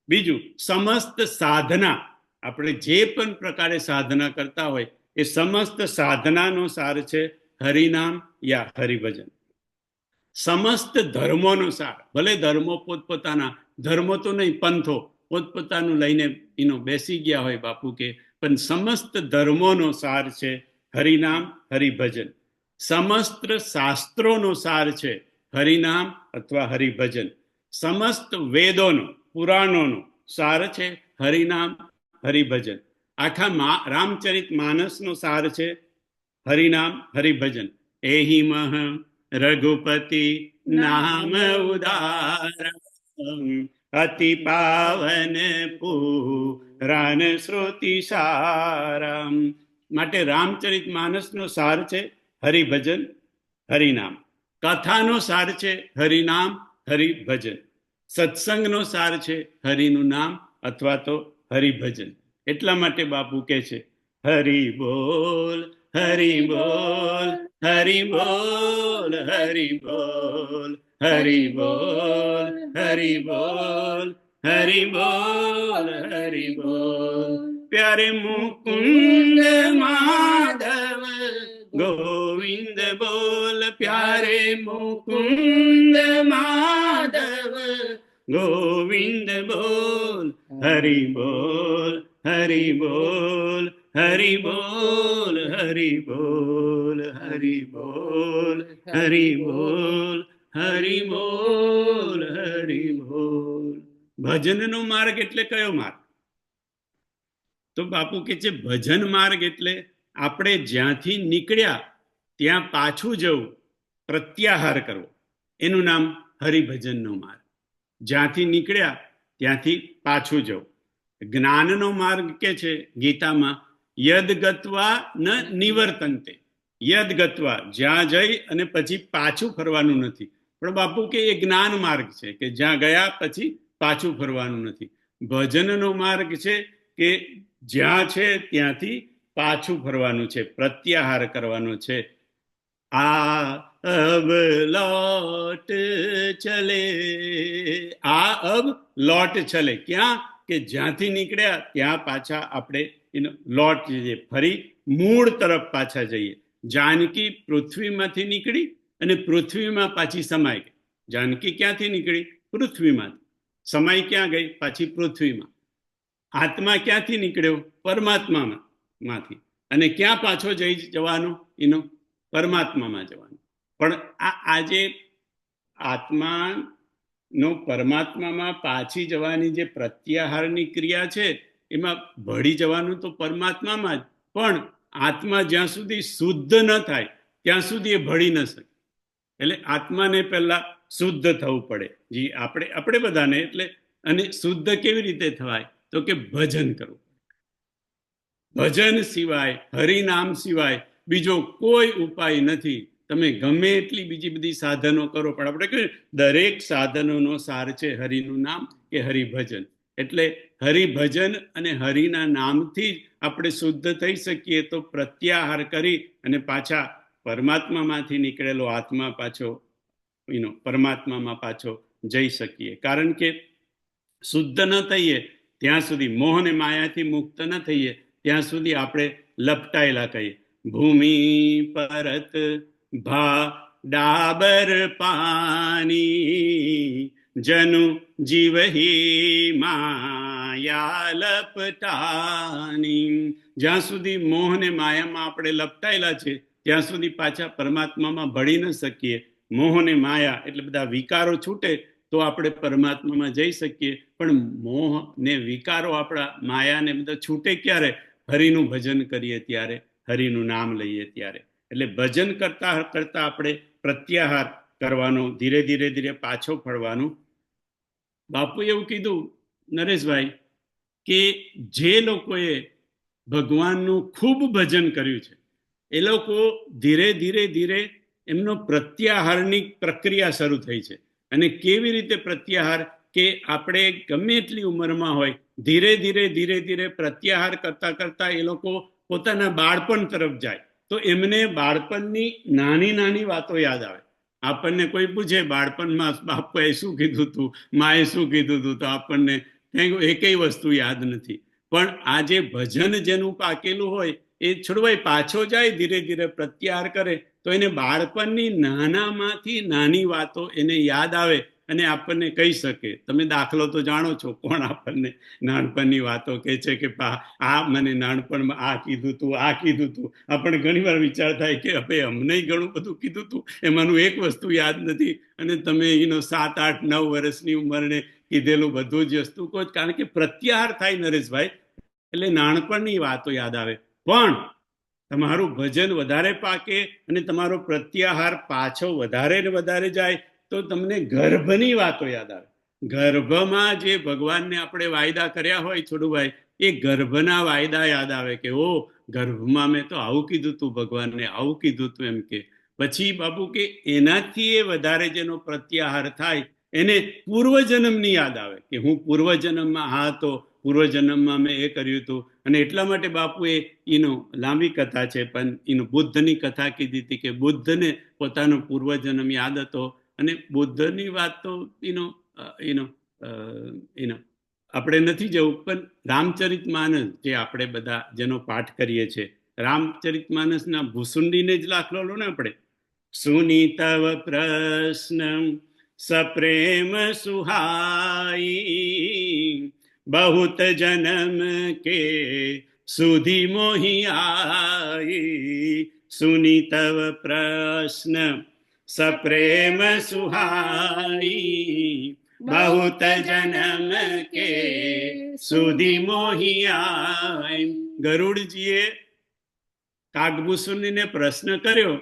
A: બીજું, સમસ્ત સાધના, આપણે જે પણ પ્રકારે સાધના કરતા હોય એ સમસ્ત સાધનાનો સાર છે હરિનામ યા હરિભજન. સમસ્ત ધર્મોનો સાર, ભલે ધર્મો પોતપોતાના, ધર્મો તો નહીં પંથો પોતપોતાનું લઈને એનો બેસી ગયા હોય બાપુ કે, પણ સમસ્ત ધર્મોનો સાર છે હરિનામ હરિભજન. સમસ્ત શાસ્ત્રોનો સાર છે હરિનામ અથવા હરિભજન. સમસ્ત વેદોનો પુરાણોનો સાર છે હરિનામ હરિભજન. આખા રામચરિત માનસનો સાર છે હરિનામ હરિભજન. એહી મહ રઘુપતિ નામ ઉદાર, અતિ પાવન પુરાણ શ્રુતિ સારમ. માટે રામચરિત માનસનો સાર છે હરિભજન હરિનામ. કથાનો સાર છે હરિનામ હરિભજન. સત્સંગનો સાર છે હરિનું નામ અથવા તો હરિભજન. એટલા માટે બાપુ કે છે હરિ બોલ હરિ બોલ હરિ બોલ હરિ બોલ હરિ બોલ હરિ બોલ હરિ બોલ હરિ બોલ. પ્યારે મુકુંદ માધવ ગોવિંદ બોલ, પ્યારે મુકુંદ માધવ ગોવિંદ બોલ. હરિ બોલ હરિ બોલ હરિ બોલ હરિ બોલ હરિ બોલ હરિ બોલ હરિ બોલ હરિ બોલ. ભજનનો માર્ગ એટલે કયો માર્ગ? તો બાપુ કે છે ભજન માર્ગ એટલે આપણે જ્યાંથી નીકળ્યા ત્યાં પાછું જવું, પ્રત્યાહાર કરવો, એનું નામ હરિભજનનો માર્ગ. જ્યાંથી નીકળ્યા ત્યાંથી પાછું જવું. જ્ઞાનનો માર્ગ કે છે ગીતામાં યદ ગત્વા ન નિવર્તન્તે. યદ ગત્વા, જ્યાં જઈ અને પછી પાછું ફરવાનું નથી. પણ બાપુ કે એ જ્ઞાન માર્ગ છે કે જ્યાં ગયા પછી પાછું ફરવાનું નથી. ભજનનો માર્ગ છે કે જ્યાં છે ત્યાંથી પાછું ફરવાનું છે, પ્રત્યાહાર કરવાનો છે. આ अब लौट चले, આ અબ લોટ ચલે, ક્યાં કે જ્યાંથી નીકળ્યા ત્યાં પાછા આપણે લોટ જઈએ, ફરી મૂળ તરફ પાછા જઈએ. જાનકી પૃથ્વીમાંથી નીકળી અને પૃથ્વીમાં પાછી સમાઈ ગઈ. જાનકી ક્યાંથી નીકળી? પૃથ્વીમાં. સમાઈ ક્યાં ગઈ? પાછી પૃથ્વીમાં. આત્મા ક્યાંથી નીકળ્યો? પરમાત્મામાં માંથી. અને ક્યાં પાછો જઈ જવાનો? પરમાત્મામાં જવાનું. પણ આજે આત્માનો પરમાત્મામાં પાછી જવાની જે પ્રત્યાહારની ક્રિયા છે, એમાં ભળી જવાનું તો પરમાત્મામાં જ, પણ આત્મા જ્યાં સુધી શુદ્ધ ન થાય ત્યાં સુધી એ ભળી ન શકે. એટલે આત્માને પહેલા શુદ્ધ થવું પડે. જી આપણે બધાને. એટલે અને શુદ્ધ કેવી રીતે થવાય? તો કે ભજન કરવું. ભજન સિવાય, હરિનામ સિવાય બીજો કોઈ ઉપાય નથી. તમે ગમે એટલી બીજી બધી સાધનો કરો, પણ આપણે કહ્યું દરેક સાધનોનો સાર છે હરિનું નામ કે હરિભજન. એટલે હરિભજન અને હરિના નામથી જ આપણે શુદ્ધ થઈ શકીએ. તો પ્રત્યાહાર કરી અને પાછા પરમાત્મામાંથી નીકળેલો આત્મા પાછો પરમાત્મામાં પાછો જઈ શકીએ. કારણ કે શુદ્ધ ન થઈએ ત્યાં સુધી, મોહ અને માયાથી મુક્ત ન થઈએ ત્યાં સુધી આપણે લપટાયેલા કહીએ. ભૂમિ પરત ભા ડાબર પાની, જનુ જીવહી માયા લપટાની. જ્યાં સુધી મોહ અને માયામાં આપણે લપટાયેલા છે ત્યાં સુધી પાછા પરમાત્મામાં ભળી ન શકીએ. મોહ અને માયા એટલે બધા વિકારો છૂટે તો આપણે પરમાત્મામાં જઈ શકીએ. પણ મોહ ને વિકારો આપણા માયાને બધા છૂટે ક્યારે? હરિનું ભજન કરીએ ત્યારે, હરિનું નામ લઈએ ત્યારે. એટલે ભજન કરતા કરતા આપણે પ્રત્યાહાર કરવાનો, ધીરે ધીરે ધીરે પાછો ફરવાનું. બાપુ એવું કીધું નરેશભાઈ કે જે લોકોએ ભગવાનનું ખૂબ ભજન કર્યું છે એ લોકો ધીરે ધીરે ધીરે એમનો પ્રત્યાહારની પ્રક્રિયા શરૂ થઈ છે. અને કેવી રીતે પ્રત્યાહાર? કે આપણે ગમે એટલી ઉંમરમાં હોય, ધીરે ધીરે ધીરે ધીરે પ્રત્યાહાર કરતા કરતા એ લોકો પોતાના બાળપણ તરફ જાય. તો એમને બાળપણની નાની નાની વાતો યાદ આવે. આપણને કોઈ પૂછે બાળપણમાં બાપુએ શું કીધું હતું, માએ શું કીધું હતું, તો આપણને એકેય વસ્તુ યાદ નથી. પણ આ જે ભજન જેનું પાકેલું હોય એ છોડવાય પાછો જાય, ધીરે ધીરે પ્રત્યાહાર કરે તો એને બાળપણની નાનામાંથી નાની વાતો એને યાદ આવે અને આપણને કહી શકે. તમે દાખલો તો જાણો છો, કોણ આપણને નાનપણની વાતો કહે છે કે આ મને નાનપણમાં આ કીધું તું, આ કીધું તું. આપણને ઘણી વાર વિચાર થાય કે હવે અમને ઘણું બધું કીધું તું, એમાંનું એક વસ્તુ યાદ નથી. અને તમે 7, 8, 9 વર્ષની ઉંમરને કીધેલું બધું જ વસ્તુ કહો. કારણ કે પ્રત્યાહાર થાય નરેશભાઈ, એટલે નાનપણની વાતો યાદ આવે. પણ તમારું ભજન વધારે પાકે અને તમારો પ્રત્યાહાર પાછો વધારે ને વધારે જાય તો તમને ગર્ભની વાતો યાદ આવે. ગર્ભમાં જે ભગવાનને આપણે વાયદા કર્યા હોય છોડુભાઈ, એ ગર્ભના વાયદા યાદ આવે કે ઓ ગર્ભમાં મેં તો આવું કીધું તું, ભગવાનને આવું કીધું તું એમ કે. પછી બાપુ કે એનાથી એ વધારે જેનો પ્રત્યાહાર થાય એને પૂર્વજન્મની યાદ આવે કે હું પૂર્વજન્મમાં આ હતો, પૂર્વજન્મમાં મેં એ કર્યું હતું. અને એટલા માટે બાપુએ લાંબી કથા છે પણ બુદ્ધની કથા કીધી હતી કે બુદ્ધને પોતાનો પૂર્વજન્મ યાદ હતો. અને બુદ્ધની વાત તો આપણે નથી જવું, પણ રામચરિતમાનસ જે આપણે બધા જેનો પાઠ કરીએ છીએ, રામચરિતમાનસના ભૂસુંડીને જ દાખલો લો ને આપણે. સુની તવ પ્રશ્ન સપ્રેમ સુહાઈ, बहुत जन्म के सुधी मोही आई, सुनी तव प्रश्न सप्रेम सुहाई, बहुत जन्म के सुधी मोही आई. ગરુડજીએ કાગભૂષુંડીને પ્રશ્ન કર્યો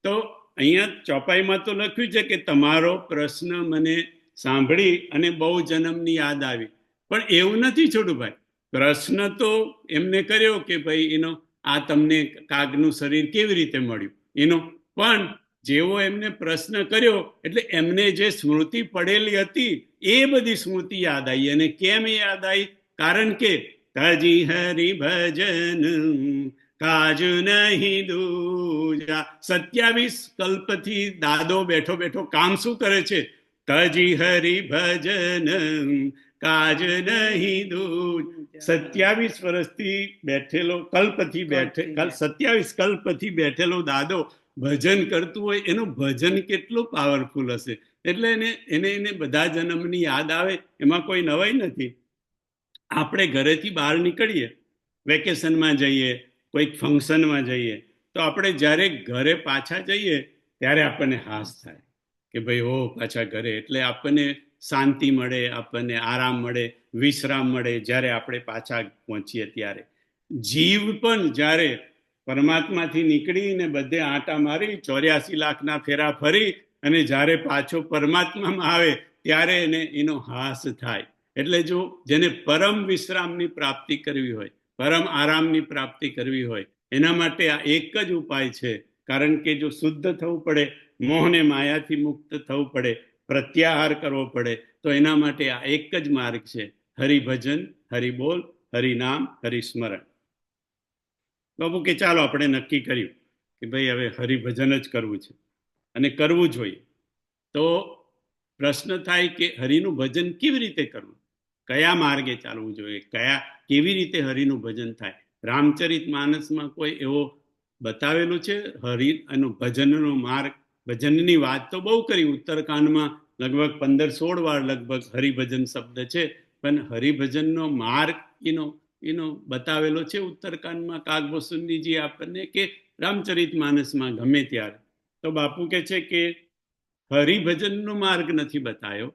A: તો અહીંયા ચોપાઈમાં તો લખ્યું છે કે તમારો પ્રશ્ન મને સાંભળી અને બહુ જન્મની યાદ આવી. પણ એવું નથી છોટુભાઈ. પ્રશ્ન તો એમને કર્યો કે ભાઈ આ તમને કાગનું શરીર કેવી રીતે મળ્યું. પણ જેવો એમને પ્રશ્ન કર્યો એટલે એમને જે સ્મૃતિ પડેલી હતી એ બધી સ્મૃતિ યાદ આવી. અને કેમ યાદ આવી? કારણ કે તજી હરિ ભજન કાજ નહીં દૂજા. 27 કલ્પથી દાદો બેઠો બેઠો કામ શું કરે છે? તજી હરિ ભજન કાજ નહીં દૂજ. 27 વર્ષથી બેઠેલો કલ્પથી 27 કલ્પથી બેઠેલો દાદો ભજન કરતું હોય, એનું ભજન કેટલું પાવરફુલ હશે. એટલે એને બધા જન્મની યાદ આવે, એમાં કોઈ નવાઈ નથી. આપણે ઘરેથી બહાર નીકળીએ, વેકેશનમાં જઈએ, કોઈક ફંક્શનમાં જઈએ, તો આપણે જ્યારે ઘરે પાછા જઈએ ત્યારે આપણને હાસ થાય કે ભાઈ ઓ પાછા ઘરે. એટલે આપણને શાંતિ મળે, આપણને આરામ મળે, વિશ્રામ મળે જ્યારે આપણે પાછા પહોંચીએ ત્યારે. જીવ પણ જ્યારે પરમાત્માથી નીકળીને બધે આંટા મારી 84 લાખના ફેરા ફરી અને જ્યારે પાછો પરમાત્મામાં આવે ત્યારે એનો હાસ થાય. એટલે જો જેને પરમ વિશ્રામની પ્રાપ્તિ કરવી હોય, પરમ આરામની પ્રાપ્તિ કરવી હોય, એના માટે આ એક જ ઉપાય છે. કારણ કે જો શુદ્ધ થવું પડે, મોહને માયાથી મુક્ત થવું પડે, પ્રત્યાહાર કરવો પડે, તો એના માટે આ એક જ માર્ગ છે: હરિભજન, હરિબોલ, હરિનામ, હરિસ્મરણ. બાબુ કે ચાલો આપણે નક્કી કર્યું કે ભાઈ હવે હરિભજન જ કરવું છે અને કરવું જોઈએ. તો પ્રશ્ન થાય કે હરિનું ભજન કેવી રીતે કરવું, કયા માર્ગે ચાલવું જોઈએ, કેવી રીતે હરિનું ભજન થાય? રામચરિત માનસમાં કોઈ એવો બતાવેલું છે હરિ અને ભજનનો માર્ગ? ભજનની વાત તો બહુ કરી, ઉત્તરકાંડમાં લગભગ 15-16 વાર લગભગ હરિભજન શબ્દ છે, પણ હરિભજનનો માર્ગ એનો બતાવેલો છે ઉત્તરકાંડમાં કાગભૂષુંડીજી આપણને કે રામચરિત માનસમાં, ગમે ત્યારે. તો બાપુ કે છે કે હરિભજનનો માર્ગ નથી બતાવ્યો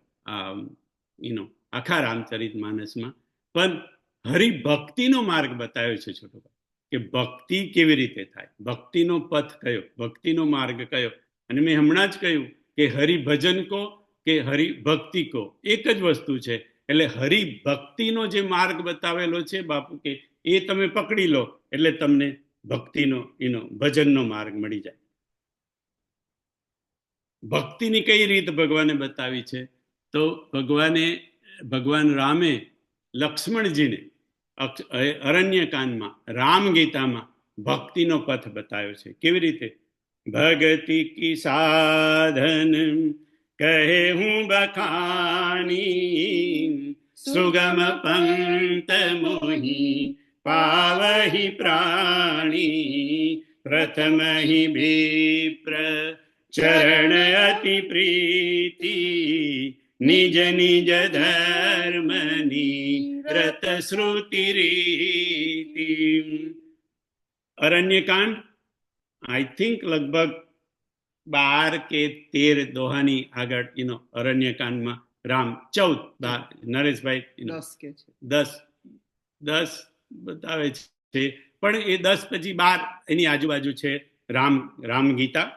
A: આખા રામચરિત માનસમાં, પણ હરિભક્તિનો માર્ગ બતાવ્યો છે છોટો ભાઈ, કે ભક્તિ કેવી રીતે થાય, ભક્તિનો પથ કયો, ભક્તિનો માર્ગ કયો. અને મેં હમણાં જ કહ્યું કે હરિભજન કો કે હરિભક્તિ કો એક જ વસ્તુ છે. એટલે હરિભક્તિનો જે માર્ગ બતાવેલો છે બાપુ કે એ તમે પકડી લો એટલે તમને ભક્તિનો ભજનનો માર્ગ મળી જાય. ભક્તિની કઈ રીત ભગવાને બતાવી છે? તો ભગવાન રામે લક્ષ્મણજીને અરણ્યકાંડમાં, રામ ગીતામાં ભક્તિનો પથ બતાવ્યો છે. કેવી રીતે? ભક્તિ કી સાધન કહે હું બખાની, સુગમ પંત મોહી પાવહી પ્રાણી, પ્રથમ હિ વિપ્ર ચરણ અતિ પ્રીતિ, નિજ નિજ ધર્મની રત શ્રુતિ રીતિ. અરણ્યકાંડ આઈ થિંક લગભગ 12 કે 13 દોહાની આગળ અરણ્યકાંડમાં રામ 14 નરેશભાઈ 10 બતાવે છે, પણ એ 10 પછી 12 એની આજુબાજુ છે રામ ગીતા.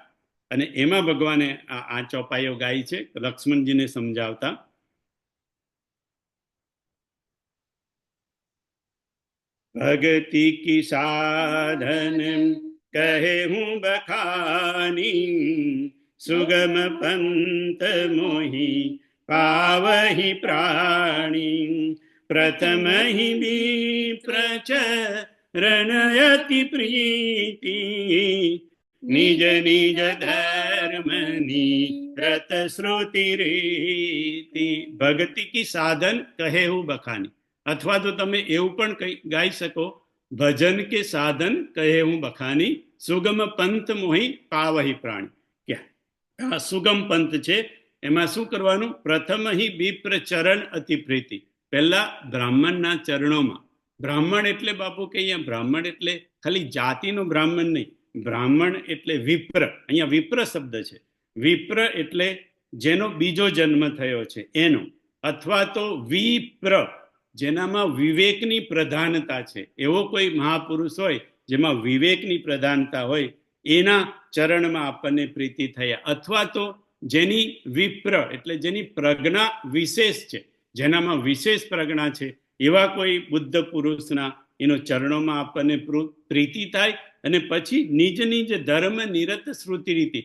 A: અને એમાં ભગવાને આ ચોપાઈઓ ગાઈ છે લક્ષ્મણજીને સમજાવતા. ભક્તિ કી સાધન કહે હું બખાની, સુગમ પંત મોહી પાવહી પ્રાણી, પ્રથમ હિ વિપ્ર ચરણ અતિ પ્રીતિ, નિજ નિજ ધર્મની રત શ્રુતિ રીતિ. ભક્તિ કી સાધન કહે હું બખાની, અથવા તો તમે એવું પણ ગાઈ શકો, ભજન કે સાધન કહે હું બખાની, સુગમ પંથ મોહી પાવહી પ્રાણી. ક્યાં સુગમ પંથ છે એમાં શું કરવાનું? પ્રથમ હિ વિપ્ર ચરણ અતિ પ્રીતિ. પહેલા બ્રાહ્મણના ચરણોમાં. બ્રાહ્મણ એટલે બાપુ કે અહીંયા બ્રાહ્મણ એટલે ખાલી જાતિનો બ્રાહ્મણ નહીં, બ્રાહ્મણ એટલે વિપ્ર. અહીંયા વિપ્ર શબ્દ છે. વિપ્ર એટલે જેનો બીજો જન્મ થયો છે એનો, અથવા તો વિપ્ર જેનામાં વિવેકની પ્રધાનતા છે, એવો કોઈ મહાપુરુષ હોય જેમાં વિવેકની પ્રધાનતા હોય, એના ચરણમાં આપણને પ્રીતિ થયા. અથવા તો જેની વિપ્ર એટલે જેની પ્રજ્ઞા વિશેષ છે, જેનામાં વિશેષ પ્રજ્ઞા છે, એવા કોઈ બુદ્ધ પુરુષના ચરણોમાં આપણને પ્રીતિ થાય. અને પછી નિજ નિજ ધર્મ નિરત શ્રુતિ રીતિ,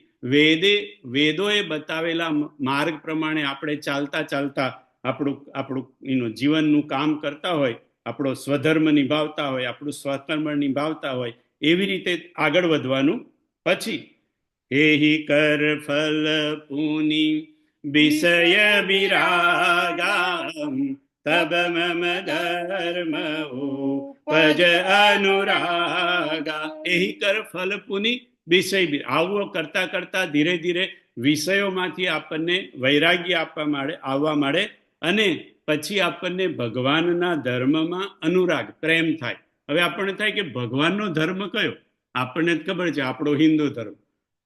A: વેદોએ બતાવેલા માર્ગ પ્રમાણે આપણે ચાલતા આપણું જીવનનું કામ કરતા હોય, આપણો સ્વધર્મ નિભાવતા હોય, આપણું સ્વકર્મ નિભાવતા હોય, એવી રીતે આગળ વધવાનું. પછી એહી કર ફલ પુની વિષય વિરાગા તબ મમ ધર્મ ઉપજ અનુરાગા. એહી કર ફલ પુની વિષય આવો કરતા કરતા ધીરે ધીરે વિષયોમાંથી આપણને વૈરાગ્ય આવવા માંડે અને પછી આપણને ભગવાનના ધર્મમાં અનુરાગ પ્રેમ થાય. હવે આપણને થાય કે ભગવાનનો ધર્મ કયો? આપણને જ ખબર છે આપણો હિન્દુ ધર્મ,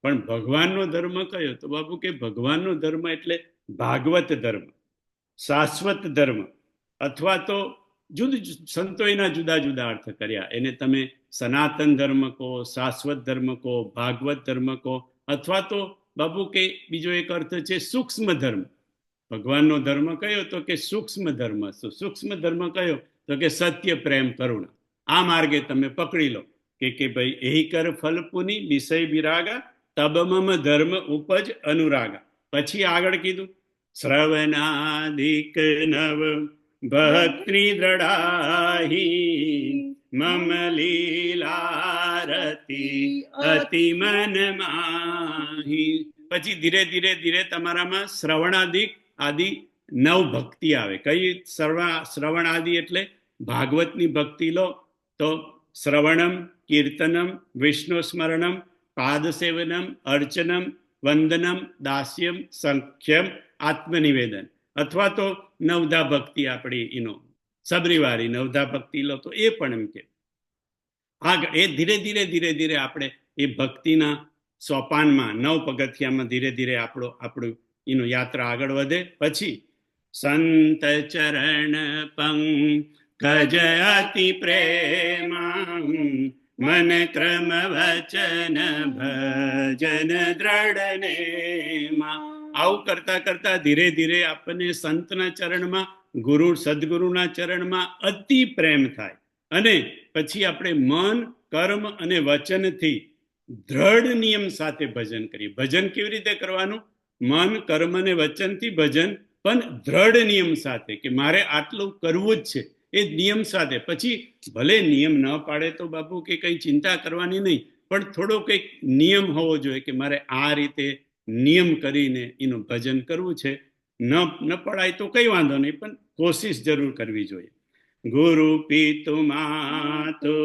A: પણ ભગવાનનો ધર્મ કયો? તો બાપુ કે ભગવાનનો ધર્મ એટલે ભાગવત ધર્મ, શાશ્વત ધર્મ, અથવા તો સંતો એના જુદા જુદા અર્થ કર્યા. એને તમે સનાતન ધર્મ કહો, શાશ્વત ધર્મ કહો, ભાગવત ધર્મ કહો, અથવા તો બાપુ કે બીજો એક અર્થ છે સૂક્ષ્મ ધર્મ. ભગવાનનો ધર્મ કયો? તો કે સૂક્ષ્મ ધર્મ. સૂક્ષ્મ ધર્મ કયો? તો કે સત્ય, પ્રેમ, કરુણા. આ માર્ગે તમે પકડી લો કે ભાઈ એહી કર ફલ પુની વિષય વિરાગા તબ મમ ધર્મ ઉપજ અનુરાગા. પછી આગળ કીધું શ્રવણાધિક નવ ભક્તિ દ્રઢાહી મમ લીલારતિ અતિ મન માહી. પછી ધીરે ધીરે ધીરે તમારામાં શ્રવણાધિક આદિ નવ ભક્તિ આવે. કઈ શ્રવણાદિ એટલે ભાગવતની ભક્તિ લો તો શ્રવણમ, કીર્તનમ, વિષ્ણુ સ્મરણમ, પાદસેવનમ, અર્ચનમ, વંદનમ, દાસ્યમ, સંખ્યમ, આત્મનિવેદન, અથવા તો નવધા ભક્તિ આપણી એનો સબરીવારી નવધા ભક્તિ લો તો એ પણ એમ કે આગળ એ ધીરે ધીરે ધીરે ધીરે આપણે એ ભક્તિના સોપાનમાં નવ પગથિયામાં ધીરે ધીરે આપણું એનો યાત્રા આગળ વધે. પછી સંત ચરણ પંકજ અતિ પ્રેમા મન ક્રમ વચન ભજન દ્રઢને માં. આવું કરતા કરતા ધીરે ધીરે આપણને સંતના ચરણમાં, સદગુરુના ચરણમાં અતિ પ્રેમ થાય અને પછી આપણે મન, કર્મ અને વચનથી દ્રઢ નિયમ સાથે ભજન કરીએ. ભજન કેવી રીતે કરવાનું? મન, કર્મ અને વચનથી ભજન, પણ દ્રઢ નિયમ સાથે કે મારે આટલું કરવું જ છે એ નિયમ સાથે. પછી ભલે નિયમ ન પાડે તો બાપુ કે કઈ ચિંતા કરવાની નહીં, પણ થોડો કંઈક નિયમ હોવો જોઈએ કે મારે આ રીતે નિયમ કરીને એનું ભજન કરવું છે. ન પડાય તો કઈ વાંધો નહીં, પણ કોશિશ જરૂર કરવી જોઈએ. ગુરુ પિતુ માતુ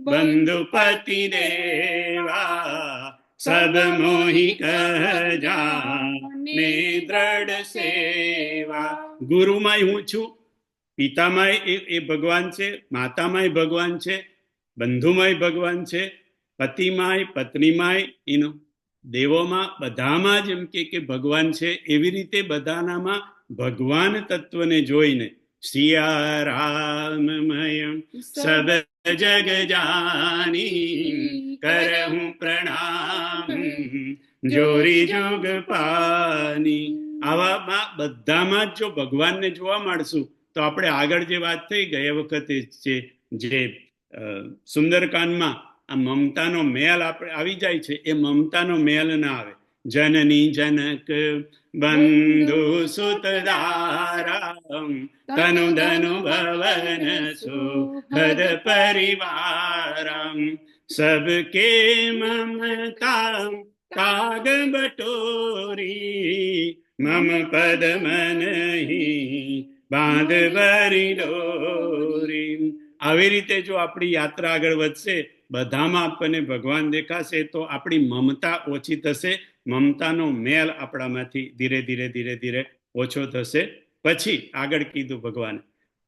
A: બંધુ પતિ દેવા સબ મોહી કહ જાને દ્રઢ સેવા. ગુરુમાંય હું છું, પિતામાંય એ ભગવાન છે, માતામાંય ભગવાન છે, બંધુમાંય ભગવાન છે, પતિમાંય પત્નીમાંય એનો દેવોમાં બધામાં જ એમ કે ભગવાન છે. એવી રીતે બધાનામાં ભગવાન તત્વને જોઈને સિયારામમય સબ જગ જાની કરહું પ્રણામ જોરી જોગ પાની. આવામાં બધામાં જ જો ભગવાનને જોવા માંડશું તો આપણે આગળ જે વાત થઈ ગયા વખતે જે સુંદરકાંડમાં આ મમતાનો મેલ આપણે આવી જાય છે, એ મમતાનો મેલ ના આવે. જનની જનક બંધુ સુતદારામ તનુ ધનુ ભવન સુહદ પરિવારામ સબકે મમતા કાગ બટોરી મમ પદ મનહી બાંધ ભરી ડોરી. આવી રીતે જો આપણી યાત્રા આગળ વધશે, બધામાં આપણને ભગવાન દેખાશે તો આપણી મમતા ઓછી થશે, મમતાનો મેલ આપણામાંથી ધીરે ધીરે ધીરે ધીરે ઓછો થશે. પછી આગળ કીધું ભગવાન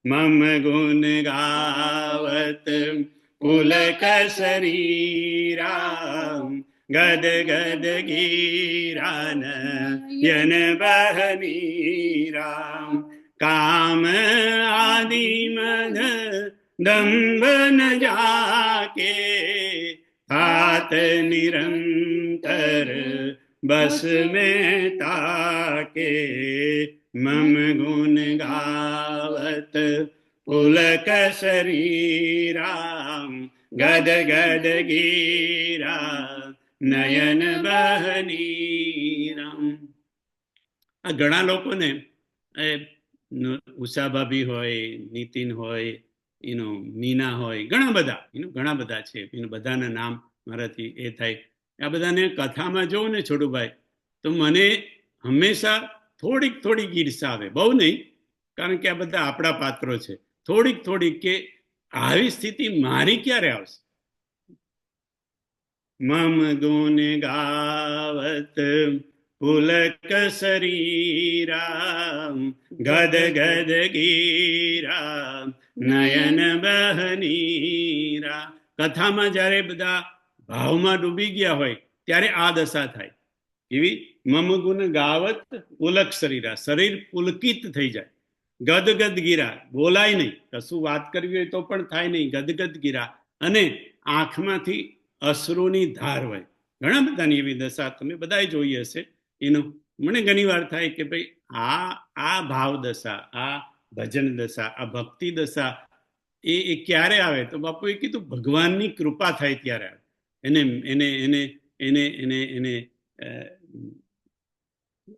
A: મમ ગુણ ગાવત પુલક શરીરા ગદ ગદ ગીરાન યન બહનીરા કામ આદિ મધ દંભ ન જાકે હાથ નિરંતર બસ મેં તાકે મમ ગુણ ગાવત પુલક શરીરા ગદ ગદ ગીરા નયન બહનીરામ. આ ઘણા લોકોને ઉષા ભાભી હોય, નીતિન હોય, મીના હોય, ઘણા બધા છે. બધાના નામ મારાથી એ થાય. આ બધાને કથામાં જોઉં ને છોટુભાઈ, તો મને હંમેશા થોડીક ઈર્ષા આવે, બહુ નહીં, કારણ કે આ બધા આપણા પાત્રો છે. થોડીક કે આવી સ્થિતિ મારી ક્યારે આવશે. મમ ગુણ ગાવત પુલક શરીરા ગદ ગદ ગીરા નયન બહનીરા. કથામાં જયારે બધા ભાવમાં ડૂબી ગયા હોય ત્યારે આ દશા થાય. એવી મમ ગુણ ગાવત પુલક શરીરા, શરીર પુલકિત થઈ જાય. ગદગદ ગીરા, બોલાય નહીં, કશું વાત કરવી હોય તો પણ થાય નહીં. ગદગદ ગીરા, અને આંખમાંથી અશ્રુની ધાર હોય. ઘણા બધાની એવી દશા તમે બધા જોઈ હશે. મને ઘણી વાર થાય કે ભાઈ આ ભાવ દશા, આ ભજન દશા, આ ભક્તિ દશા એ ક્યારે આવે? તો બાપુએ કીધું ભગવાનની કૃપા થાય ત્યારે આવે. એને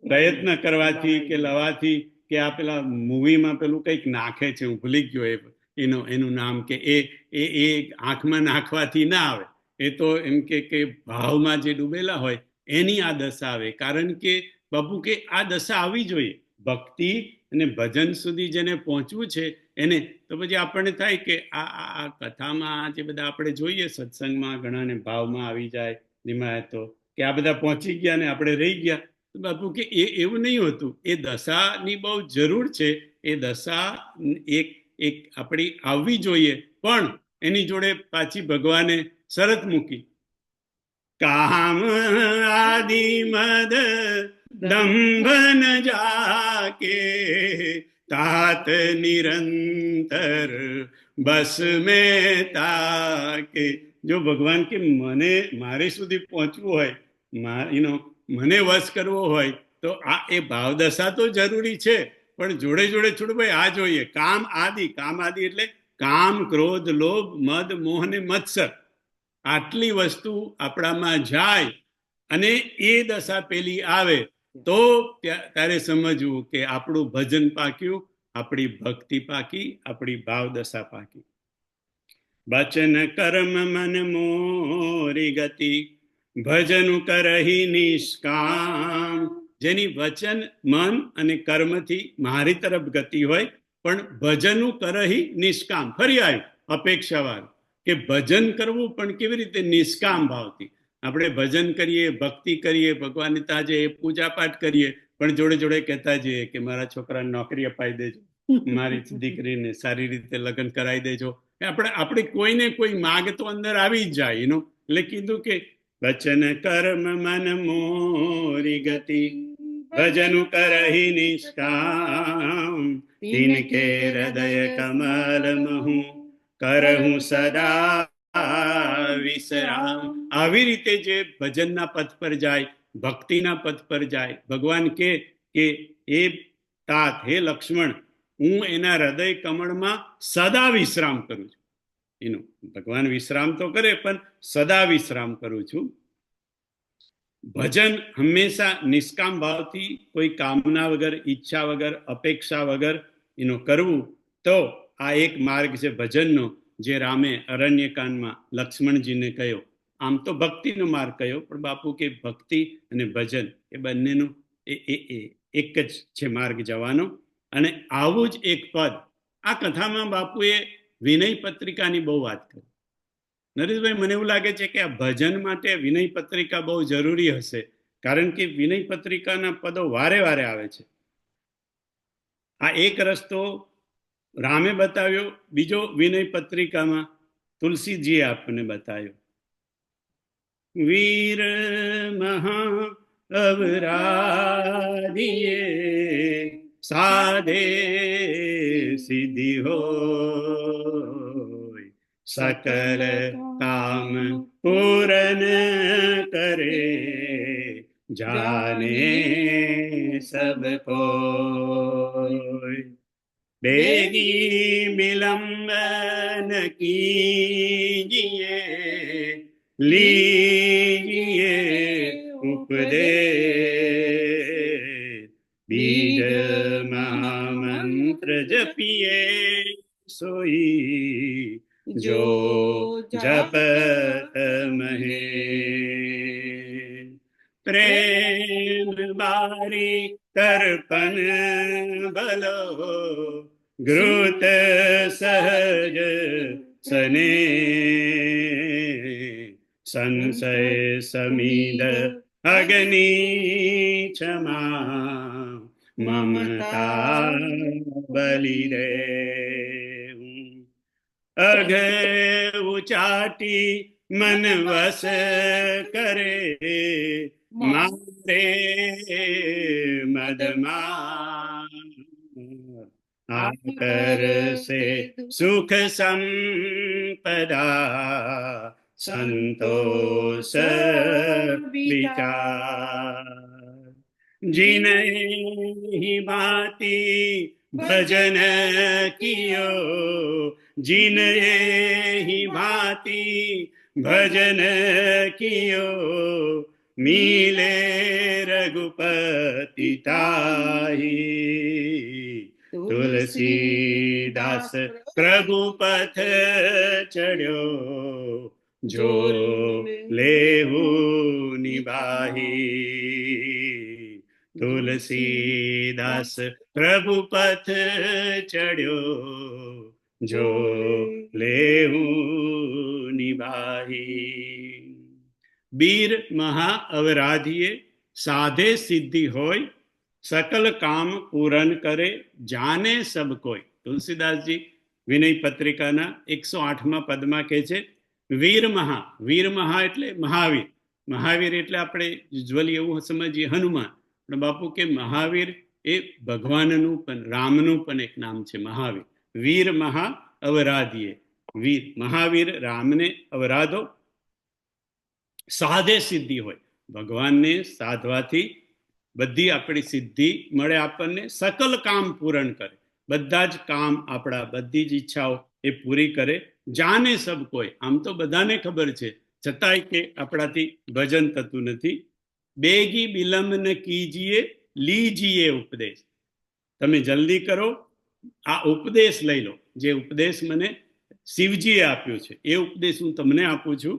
A: પ્રયત્ન કરવાથી કે લવાથી, કે આ પેલા મૂવીમાં પેલું કંઈક નાખે છે, હું ભૂલી ગયો એનું નામ, કે એ આંખમાં નાખવાથી ના આવે. એ તો એમ કે ભાવમાં જે ડૂબેલા હોય એની આ દશા આવે. કારણ કે બાપુ કે આ દશા આવવી જોઈએ. ભક્તિ અને ભજન સુધી જેને પહોંચવું છે એને. તો પછી આપણને થાય કે આ કથામાં જે બધા આપણે જોઈએ સત્સંગમાં, ઘણાને ભાવમાં આવી જાય ધીમા, તો કે આ બધા પહોંચી ગયા ને આપણે રહી ગયા. તો બાપુ કે એવું નહીં હોતું. એ દશાની બહુ જરૂર છે. એ દશા એક આપણી આવવી જોઈએ. પણ એની જોડે પાછી ભગવાને શરત મૂકી, કામ આદિ મદ દંભન જાકે તાત નિરંતર બસ મેં તાકે. જો ભગવાન કે મારે સુધી પહોંચવું હોય, મને વશ કરવો હોય, તો આ એ ભાવદશા તો જરૂરી છે, પણ જોડે છોડભાઈ આ જોઈએ કામ આદિ એટલે કામ, ક્રોધ, લોભ, મદ, મોહ ને મત્સર. આટલી વસ્તુ આપણામાં જાય અને એ દશા પેલી આવે તો ત્યારે સમજવું કે આપણું ભજન પાક્યું, આપણી ભક્તિ પાકી, આપણી ભાવ દશા પાકી. વચન કર્મ મન મોરી ગતિ ભજન કરહી નિષ્કામ. જેની વચન, મન અને કર્મથી મારી તરફ ગતિ હોય, પણ ભજનું કરહી નિષ્કામ. ફરી આવ્યું અપેક્ષાવાળું કે ભજન કરવું પણ કેવી રીતે? નિષ્કામ ભાવથી. આપણે ભજન કરીએ, ભક્તિ કરીએ, ભગવાનની તાજે પૂજા પાઠ કરીએ, પણ જોડે કહેતા જઈએ કે મારા છોકરાને નોકરી અપાઈ દેજો, મારી દીકરીને સારી રીતે લગ્ન કરાવી દેજો. આપણે કોઈને કોઈ માગ તો અંદર આવી જ જાય. એટલે કીધું કે વચન કર્મ મન મોરી ગતિ ભજન કરહી નિષ્કામ તિનકે હૃદય કમલ મહુ કરહું સદા વિશ્રામ. આવી રીતે જે ભજનના પથ પર જાય, ભક્તિના પથ પર જાય, ભગવાન કે એ તાત, હે લક્ષ્મણ, હું એના હૃદય કમળમાં સદા વિશ્રામ કરું છું. ભગવાન વિશ્રામ તો કરે, પણ સદા વિશ્રામ કરું છું. ભજન હંમેશા નિષ્કામ ભાવથી, કોઈ કામના વગર, ઈચ્છા વગર, અપેક્ષા વગર કરવું. તો આ એક માર્ગ છે ભજનનો, જે રામે અરણ્યકાંડમાં લક્ષ્મણજીને કહ્યો. આમ તો ભક્તિનો માર્ગ કહ્યો, પણ બાપુ કે ભક્તિ અને ભજન એ બંનેનું એક જ છે માર્ગ જવાનો. અને આવું જ એક પદ આ કથામાં બાપુએ વિનય પત્રિકાની બહુ વાત કરી. નરેશભાઈ, મને એવું લાગે છે કે આ ભજન માટે વિનય પત્રિકા બહુ જરૂરી હશે, કારણ કે વિનય પત્રિકાના પદો વારે આવે છે. આ એક રસ્તો રામે બતાવ્યો, બીજો વિનય પત્રિકામાં તુલસીજીએ આપણને બતાવ્યો. વીર મહા અવરાધીએ સાધે સિદ્ધિ હોય, સકલ કામ પૂરન કરે, જાને સબ કોઈ. બેગી વિલંબન કીજીએ, लीजिए उपदेश, बीज महामंत्र जपिए सोई પ્રેમ બારી તર્પણ ભલો ઘૃત સહજ સને સંશય સમીદ અગ્નિ ક્ષમા મમતા બલિ રે અઘ ઉચાટી મન વસ કરે મારે મદમાં આકર સે સુખ સંપદા સંતોષ વિચાર जिन ही भांति भजन कियो जिन ही भांति भजन कियो मिले रघुपति ताही तुलसीदास प्रभु पथ चढ़ो जो लेहु निभाही तुलसीदास प्रभु पथ चढ़ो जो लेहु निभाही बीर महा अवराधीए साधे सिद्धि होय सकल काम पूरन करे जाने सब कोई तुलसीदास जी विनय पत्रिकाना 108 पदमा कहे छे वीर महा એટલે મહાવીર મહાવીર એટલે આપણે યુઝ્યુઅલી એવું સમજીએ હનુમાન પણ બાપુ કે મહાવીર એ ભગવાનનું પણ રામનું પણ એક નામ છે મહાવીર વીર મહા અવરાધીએ વીર મહાવીર રામને અવરાધો સાધે સિદ્ધિ હોય ભગવાનને સાધવાથી બધી આપણી સિદ્ધિ મળે આપણને સકલ કામ પૂરણ કરે બધા જ કામ આપણા બધી જ ઈચ્છાઓ એ પૂરી કરે જાને સબ કોઈ આમ તો બધાને ખબર છે છતાંય કે આપણાથી ભજન થતું નથી બેગી બિલંબ ન કીજીએ લીજીએ ઉપદેશ તમે જલ્દી કરો આ ઉપદેશ લઈ લો જે ઉપદેશ મને શિવજીએ આપ્યો છે એ ઉપદેશ હું તમને આપું છું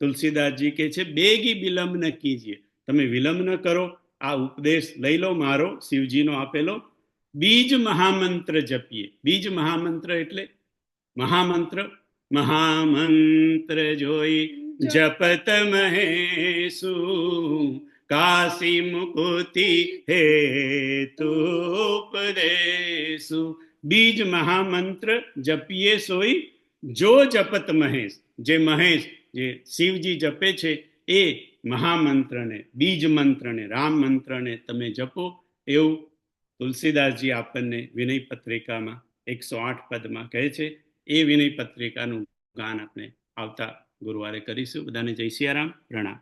A: તુલસીદાસજી કહે છે બેગી બિલંબ ન કીજીએ તમે વિલંબ ન કરો આ ઉપદેશ લઈ લો મારો શિવજીનો આપેલો બીજ મહામંત્ર જપીએ બીજ મહામંત્ર એટલે મહામંત્ર જોઈ જપત મહેસુ કાશી મુકુતિ હેતુ ઉપદેશુ બીજ મહામંત્ર જપીએ સોઈ જો જપત મહેશ જે શિવજી જપે છે એ મહામંત્રને બીજ મંત્રને રામ મંત્રને તમે જપો એવું તુલસીદાસજી આપણને વિનય પત્રિકામાં 108 પદમાં કહે છે એ વિનય પત્રિકાનું ગાન આપણે આવતા ગુરુવારે કરીશું બધાને જય સિયારામ પ્રણામ